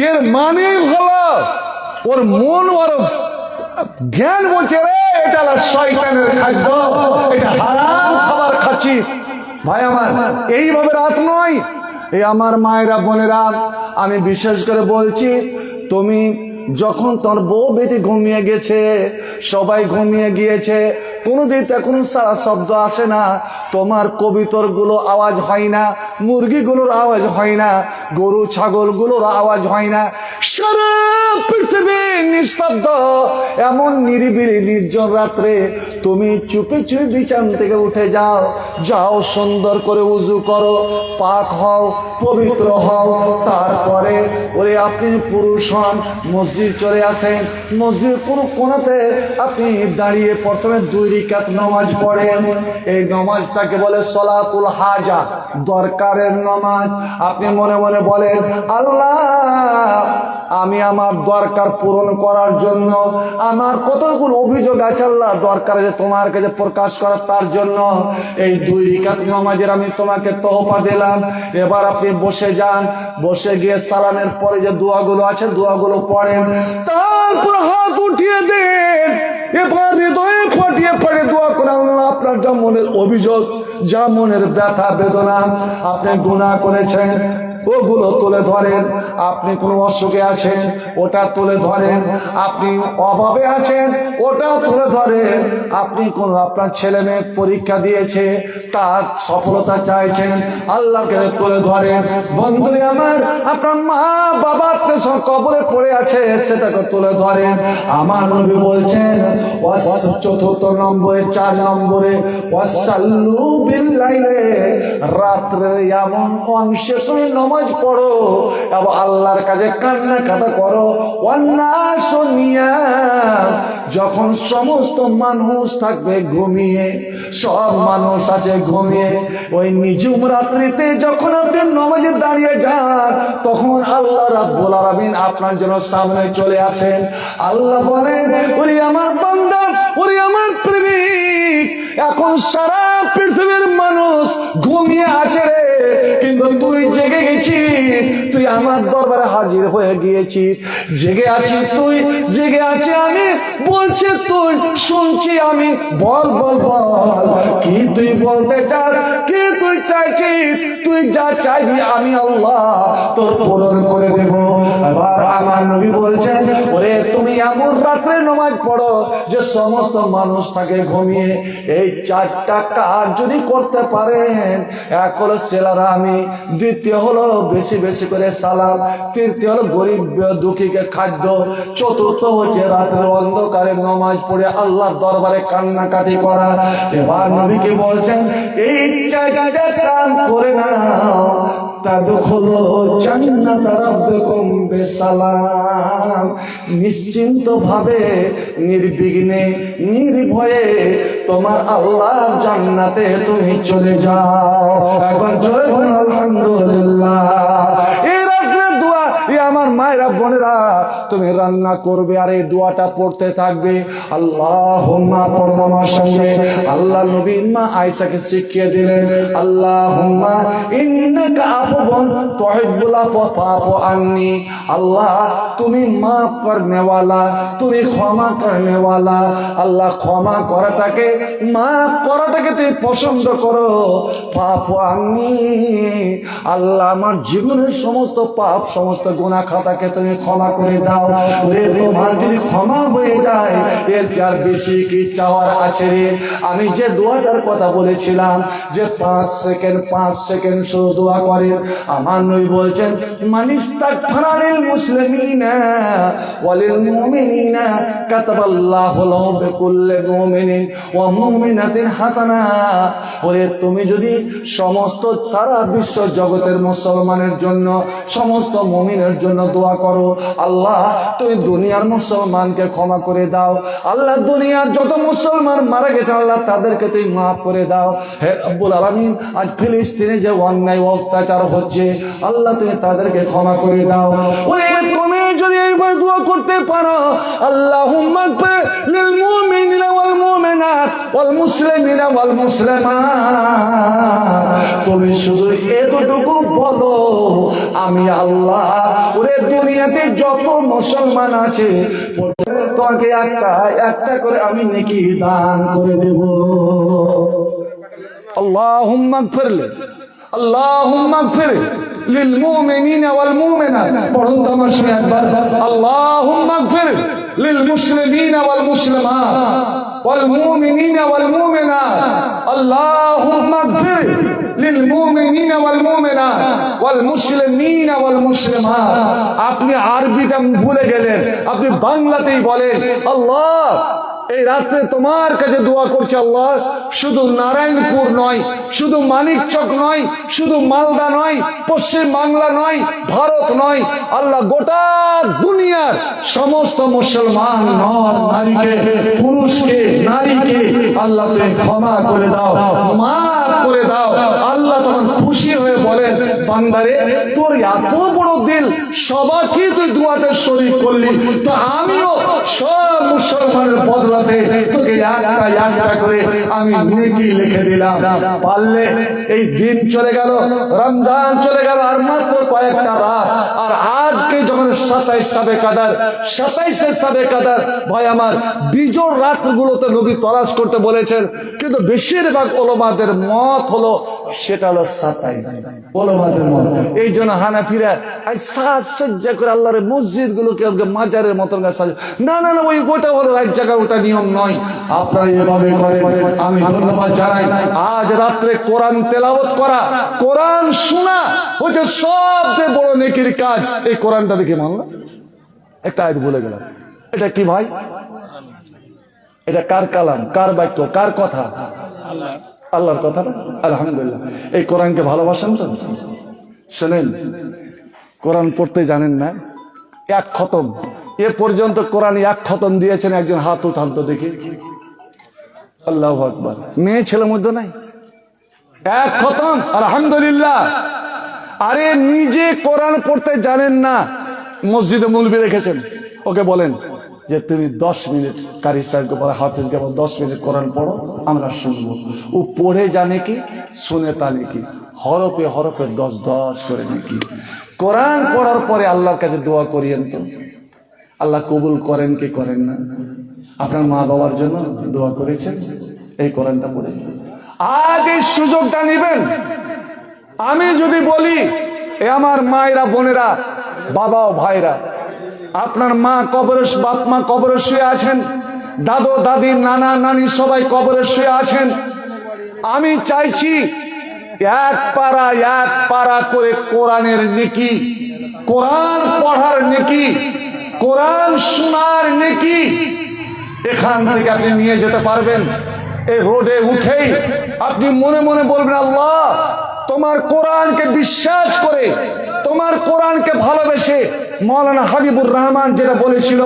এর মানে হলো ওর মন ওর জ্ঞান বলছে, রে এটা শয়তানের খাদ্য, এটা হারাম খাবার খাচ্ছি। ভাই আমার, এইভাবে রাত নয়। এই আমার মায়েরা বোনেরা, আমি বিশেষ করে বলছি, তুমি যখন তোর বউ বেটি ঘুমিয়ে গেছে, সবাই ঘুমিয়ে গিয়েছে, কোনোদিন কোনো সারা শব্দ আসে না, তোমার কবিতর গুলো আওয়াজ হয় না, মুরগিগুলোর আওয়াজ হয় না, গরু ছাগলগুলোর আওয়াজ হয় না, সারা পৃথিবী নিস্তব্ধ। এমন নিরিবিলি নির্জন রাত্রে তুমি চুপি চুপি বিছান থেকে উঠে যাও, যাও সুন্দর করে উজু করো, পাক হও, পবিত্র হও, তারপরে ওরে আপনি পুরুষ হন, মসজিদ চলে আসেন, মসজিদ কোনো কোনাতে আপনি দাঁড়িয়ে প্রথমে 2 রাকাত নামাজ পড়েন। এই নামাজটাকে বলে সলাতুল হাজা, দরকারের নামাজ। আপনি মনে মনে বলেন, আল্লাহ, আমি আমার দরকার পূরণ করার জন্য, আমার কতগুলো অভিযোগ আছে আল্লাহ, দরকার যে তোমার কাছে প্রকাশ করার, তার জন্য এই 2 রাকাত নামাজের আমি তোমাকে তোহফা দিলাম। এবার আপনি বসে যান, বসে গিয়ে সালামের পরে যে দোয়াগুলো আছে দোয়াগুলো পড়েন, তারপর হাত উঠিয়ে দেন, এবার হৃদয়ে ফাটিয়ে পড়ে দোয়া করেন, আল্লাহ আপনার যা মনের অভিযোগ, যা মনের ব্যথা বেদনা, আপনি গুনাহ করেছেন ওগুলো তুলে ধরেন, আপনি কোনো অসুখে আছেন ওটা তুলে ধরেন, আপনি অভাবে আছেন ওটাও তুলে ধরেন, আপনি কোন আপনার ছেলে মেয়ে পরীক্ষা দিয়েছে তার সফলতা চাইছেন, আল্লাহকে তুলে ধরেন। বন্ধুরে আমার, আপনার মা বাবা কবরে পড়ে আছে সেটাকে তুলে ধরেন। আমার নবী বলছেন 4 নম্বরে, 4 নম্বরে, ওয়াসাল্লু বিল্লাইলে, রাত্রে এমন অংশে তুমি নামাজ পড়ো এবং আল্লাহর কাছে কান্নাকাটা করো, ওয়ান্নাসু নিয়াম, যখন সমস্ত মানুষ থাকবে ঘুমিয়ে, সব মানুষ আছে ঘুমিয়ে, ওই নিঝুম রাত্রিতে যখন আপনি নামাজে দাঁড়িয়ে যান, তখন আল্লাহ রাব্বুল আলামিন আপনার জন্য সামনে চলে আসেন। আল্লাহ বলেন, ওরে আমার বান্দা, ওরে আমার প্রেমিক, এখন সারা পৃথিবীর মানুষ ঘুমিয়ে আছে রে, কিন্তু তুই জেগে গেছিস, তুই আমার দরবারে হাজির হয়ে গিয়েছিস, জেগে আছিস তুই, জেগে আছি আমি, বলছে তুই, শুনছি আমি, বল বল বল, কি তুই বলতে চাস, কি তুই চাইছিস, তুই যা চাইবি আমি আল্লাহ তোর পূরণ করে দেব। এবার আমার নবী বলছেন, ওরে তুমি এমন রাত্রে নামাজ পড়ো যে সমস্ত মানুষ থাকে ঘুমিয়ে, এই 4টা কাজ যদি করতে পারেন, এক হলো ছেলেরা আমি, দ্বিতীয় হলো বেশি বেশি করে সালাম, তৃতীয় হলো গরিব দুঃখীকে খাদ্য, চতুর্থ হচ্ছে রাতের অন্ধকারে নামাজ পড়ে আল্লাহর দরবারে কান্নাকাটি করা। এবার নবীকে বলছেন, এই 4টা কাজ করে নাও, তাদখুলু জান্নাতা রাব্বিকুম বিসালাম, নিশ্চিন্ত ভাবে, নির্বিঘ্নে, নির্ভয়ে তোমার আল্লাহ জান্নাতে তুমি চলে যাও। একবার জোরে বলুন আলহামদুলিল্লাহ। এই রাতের দোয়া, আমার মায়েরা বোনেরা, তুমি রান্না করবে আর এই দোয়াটা পড়তে থাকবে। আল্লাহুম্মা পড়ো আমার সঙ্গে। আল্লাহ নবী মা আয়েশাকে শিখিয়ে দিলেন, আল্লাহুম্মা ইন্নাকা আফুবুন তুহিব্বুল আফওয়া ফাফু আন্নি, আল্লাহ তুমি মাফ করনে ওয়ালা, তুমি ক্ষমা করনে ওয়ালা, আল্লাহ ক্ষমা করাটাকে, মাফ করাটাকে তুমি পছন্দ করো। ফাফু আন্নি, আল্লাহ আমার জীবনের সমস্ত পাপ, সমস্ত গুনাহ খাতাকে তাকে তুমি ক্ষমা করে দাও। ওরে তোমার যদি ক্ষমা হয়ে যায় এর চার বেশি কি চাওয়ার আছে রে? আমি যে দোয়াটার কথা বলেছিলাম যে 5 সেকেন্ড শুধু দোয়া করেন, আমার নবী বলছেন মানিস্তাগফারা লিল মুসলিমিনা ওয়ালিল মুমিনিনা কাতাবাল্লাহু লাহু বিকুল্লি মুমিনিন ওয়া মুমিনাতিন হাসানা। ওরে তুমি যদি সমস্ত সারা বিশ্ব জগতের মুসলমানের জন্য, সমস্ত মুমিনের জন্য দোয়া করো, আল্লাহ তুমি দুনিয়ার মুসলমানকে ক্ষমা করে দাও। আল্লাহ দুনিয়ার যত মুসলমান মারা গেছে আল্লাহ তাদেরকে তুমি মাফ করে দাও। হে রব্বুল আলামিন, আজ ফিলিস্তিনে যে অন্যায় অত্যাচার হচ্ছে আল্লাহ তুমি তাদেরকে ক্ষমা করে দাও। ওরে তুমি যদি এইভাবে দোয়া করতে পারো, আল্লাহুম্মা গফির লিল মুমিনিনা ওয়াল মুমিনাত ওয়াল মুসলিমিনা ওয়াল মুসলিমাত, তুমি শুধু এতটুকু বলো আমি আল্লাহ ওরে দুনিয়াতে যত মুসলমান আছে তোমাকে একটা করে আমি নেকি দান করে দেব। আল্লাহুম্মা গফির আল্লাহুম্মা গফির লিল মুমিনিনা ওয়াল মুমিনাত, পড়ুন তো আমার সাথে একবার, আল্লাহুম্মা গফির লিল মুসলিমিনা ওয়াল মুসলিমাত ওয়াল মুমিনিনা ওয়াল মুমিনাত, আল্লাহুম্মা গফির লিল মুমিনিনা ওয়াল মুমিনাত ওয়াল মুসলিমিনা ওয়াল মুসলিমাত। আপনি আরবিটা ভুলে গেলেন, আপনি বাংলাতেই বলেন আল্লাহ এই রাত্রে তোমার কাছে দোয়া করছে আল্লাহ, শুধু নারায়ণপুর নয়, শুধু মানিকচক নয়, শুধু মালদা নয়, পশ্চিম বাংলা নয়, ভারত নয়, আল্লাহ গোটা দুনিয়ার সমস্ত মুসলমান নর নারীকে, পুরুষকে নারীকে আল্লাহ তুমি ক্ষমা করে দাও, মাফ করে দাও। আল্লাহ তখন খুশি হয়ে বলেন বান্দারে তোর এত বড় দিল, সবাইকে তুই দুয়াতে শরীক করলি, তো আমিও সব মুসলমানের বদলাতে তোকে একটা করে আমি নেকি লিখে দিলাম। পারলে এই দিন চলে গেল, রমজান চলে গেল, আর মাত্র কয়েকটা রাত, আর আজকে যখন 27 শবে কাদর, ভাই আমার বিজোড় রাতগুলোতে নবী তলাশ করতে বলেছেন, কিন্তু বেশিরভাগ ওলামাদের মত হলো সেটা হলো 27 ওলামাদের মত। এই জন্য হানাফিরা আজ সাজসজ্জা করে আল্লাহর মসজিদ গুলোকে মাজারের মতন না না না, ওই গোটা হলো এক জায়গা, ওটা নিয়ম নয়, আপনারা এভাবে করেন। আমি ধন্যবাদ জানাই, আজ রাত্রে কোরআন তেলাওয়াত করা, কোরআন শোনা হচ্ছে সবচেয়ে বড় নেকির কাজ। এই কোরআনটা দেখে মানলাম, একটা আয়াত ভুলে গেলাম, এটা কি ভাই? এটা কার কালাম, কার বাক্য, কার কথা? আল্লাহর কথা না? আলহামদুলিল্লাহ। এই কোরআনকে ভালোবাসেন তো? শোনেন, কোরআন পড়তে জানেন না? এক খতম এ পর্যন্ত কোরআন এক খতম দিয়েছেন একজন, হাত উঠান তো দেখি। আল্লাহু আকবার। মেয়ে ছেলের মধ্যে নাই, এক খতম, আলহামদুলিল্লাহ। আরে নিজে কোরআন পড়তে জানেন না, মসজিদে মৌলবি রেখেছেন, ওকে বলেন যে তুমি 10 মিনিট কারি সাহেবকে বলে, হাফিজকে বলে 10 মিনিট কোরআন পড়ো, আমরা শুনবো। ও পড়ে জানে কি, শুনে তা নাকি, হরফে হরফে 10 করে নাকি। কোরআন পড়ার পরে আল্লাহর কাছে দোয়া করিয়েন তো, আল্লাহ কবুল করেন কি করেন না? আপনার মা বাবার জন্য দোয়া করেছেন এই কোরআনটা পড়ে। আজ এই সুযোগটা নেবেন। আমি যদি বলি এ আমার মায়েরা, বোনেরা, বাবা ও ভাইরা, আপনার মা কবরে, বাপ মা কবরে শুয়ে আছেন, দাদু দাদি নানা নানি সবাই কবরে শুয়ে আছেন। আমি চাইছি এক পারা করে কোরআনের নেকি, কোরআন পড়ার নেকি, কোরআন শোনার নেকি এখান থেকে আপনি নিয়ে যেতে পারবেন। এই রোডে উঠেই আপনি মনে মনে বলবেন আল্লাহ তোমার কোরআনকে বিশ্বাস করে, তোমার কোরআনকে ভালোবেসে মৌলানা হাবিবুর রহমান যেটা বলেছিল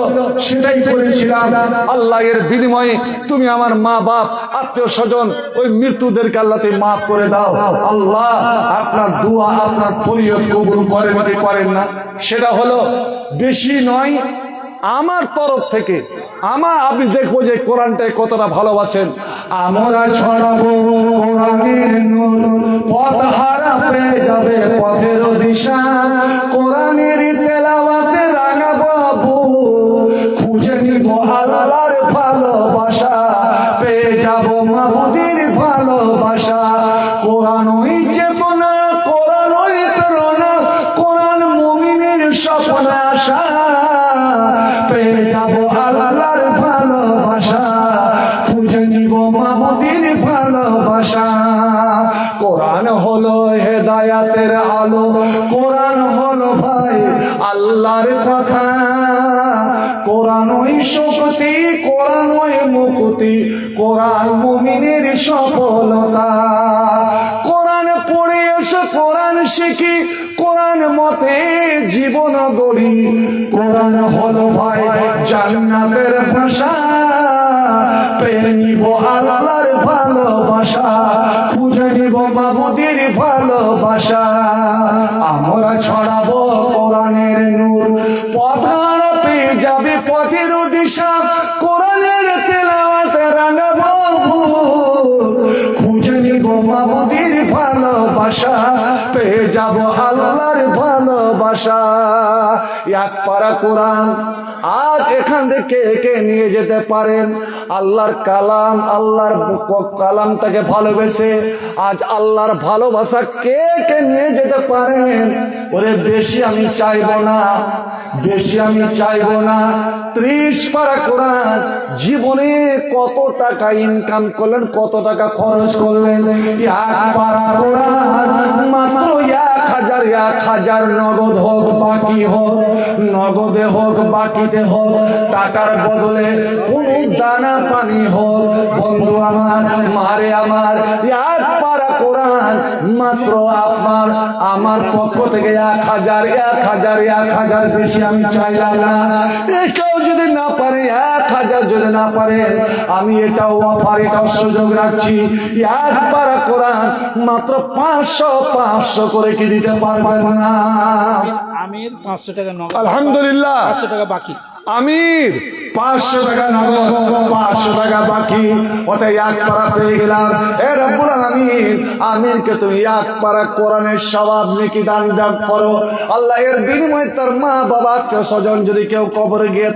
সেটাই করেছিলাম। আল্লাহ এর বিনিময়ে তুমি আমার মা বাপ, আত্মীয় স্বজন, ওই মৃত্যুদেরকে আল্লাহ তুমি মাফ করে দাও। আল্লাহ আপনার দোয়া, আপনার ফরিয়াদ কবুল করেন কি করেন না? সেটা হলো বেশি নয়, আমার তরফ থেকে আপনি দেখবো যে কোরআনটাই কতটা ভালোবাসেন। আমরা ছড়াবো কোরআনের নূর, পথ হারা পেয়ে যাবে পথের দিশা, কোরআনের তেলাওয়াতে রাঙাবো বুক, খুঁজে নিব আল্লাহর ভালোবাসা, পেয়ে যাব মাবুদের ভালোবাসা। কোরআন ওই চেতনা, কোরআন ওই প্রেরণা, কোরআন মুমিনের স্বপ্ন। আশা, পেয়ে যাব আল্লাহর ভালোবাসা, খুঁজে নিব মাবুদের ভালোবাসা। কোরআন হলো হেদায়াতের আলো, কোরআন হলো ভাই আল্লাহর কথা, কোরআন ওই শক্তি, কোরআন ওই মুক্তি, কোরআন মুমিনের সফলতা। কোরআন পড়ে এসে কোরআন শিখি, কোরআন মতে জীবন গড়ি, কোরআন হলো ভাই জান্নাতের ভাষা, পেয়ে নিব আল্লাহর ভালোবাসা, খুঁজে নিব মাবুদের ভালোবাসা। আমরা ছড়াবো কোরআনের নূর, পথার পেয়ে যাবে পথের দিশা, কোরআনের তেলাওয়াত রাঙাবো ভুল, খুঁজে নিব মাবুদের ভালোবাসা, পেয়ে যাব আল্লাহর ভালোবাসা। এক পারা কোরআন আজ এখান থেকে কে নিয়ে যেতে পারেন? আল্লাহর কালাম, আল্লাহর কালামটাকে ভালোবেসে আজ আল্লাহর ভালোবাসা কে কে নিয়ে যেতে পারেন? ওরে বেশি আমি চাইবো না, বেশি আমি চাইবো না। 30 পারা কোরআন জীবনে কত টাকা ইনকাম করলেন, কত টাকা খরচ করলেন? এক পারা কোরআন মাত্র 1000 নগদ হোক বাকি হোক, নগদে হোক বাকিতে হোক, টাকার বদলে কোন দানা পানি হোক, বন্ধু আমার, মারে আমার, এক পারা কোরআন মাত্র আপনার আমার পক্ষ থেকে 1000 বেশি আমি চাইলাম না। কেউ যদি না পারে 1000 যদি না পারে, আমি এটাও অফার, এটাও সুযোগ রাখছি, এক পারা কোরআন মাত্র 500 করে কি দিতে পারবেন না? আমির 500 টাকা নগদ, আলহামদুলিল্লাহ। 500 টাকা বাকি। আমির 500 টাকা নগদ, 500 টাকা বাকি, ওটাই এক পারা পেয়ে গেলাম। এ রব্বুল আলামিন, আমিরকে তুমি এক পারা কোরআনের সওয়াব নেকি দান করো আল্লাহ। এর বিনিময়ে তার মা বাবা, কেউ স্বজন যদি কেউ কবরে গিয়ে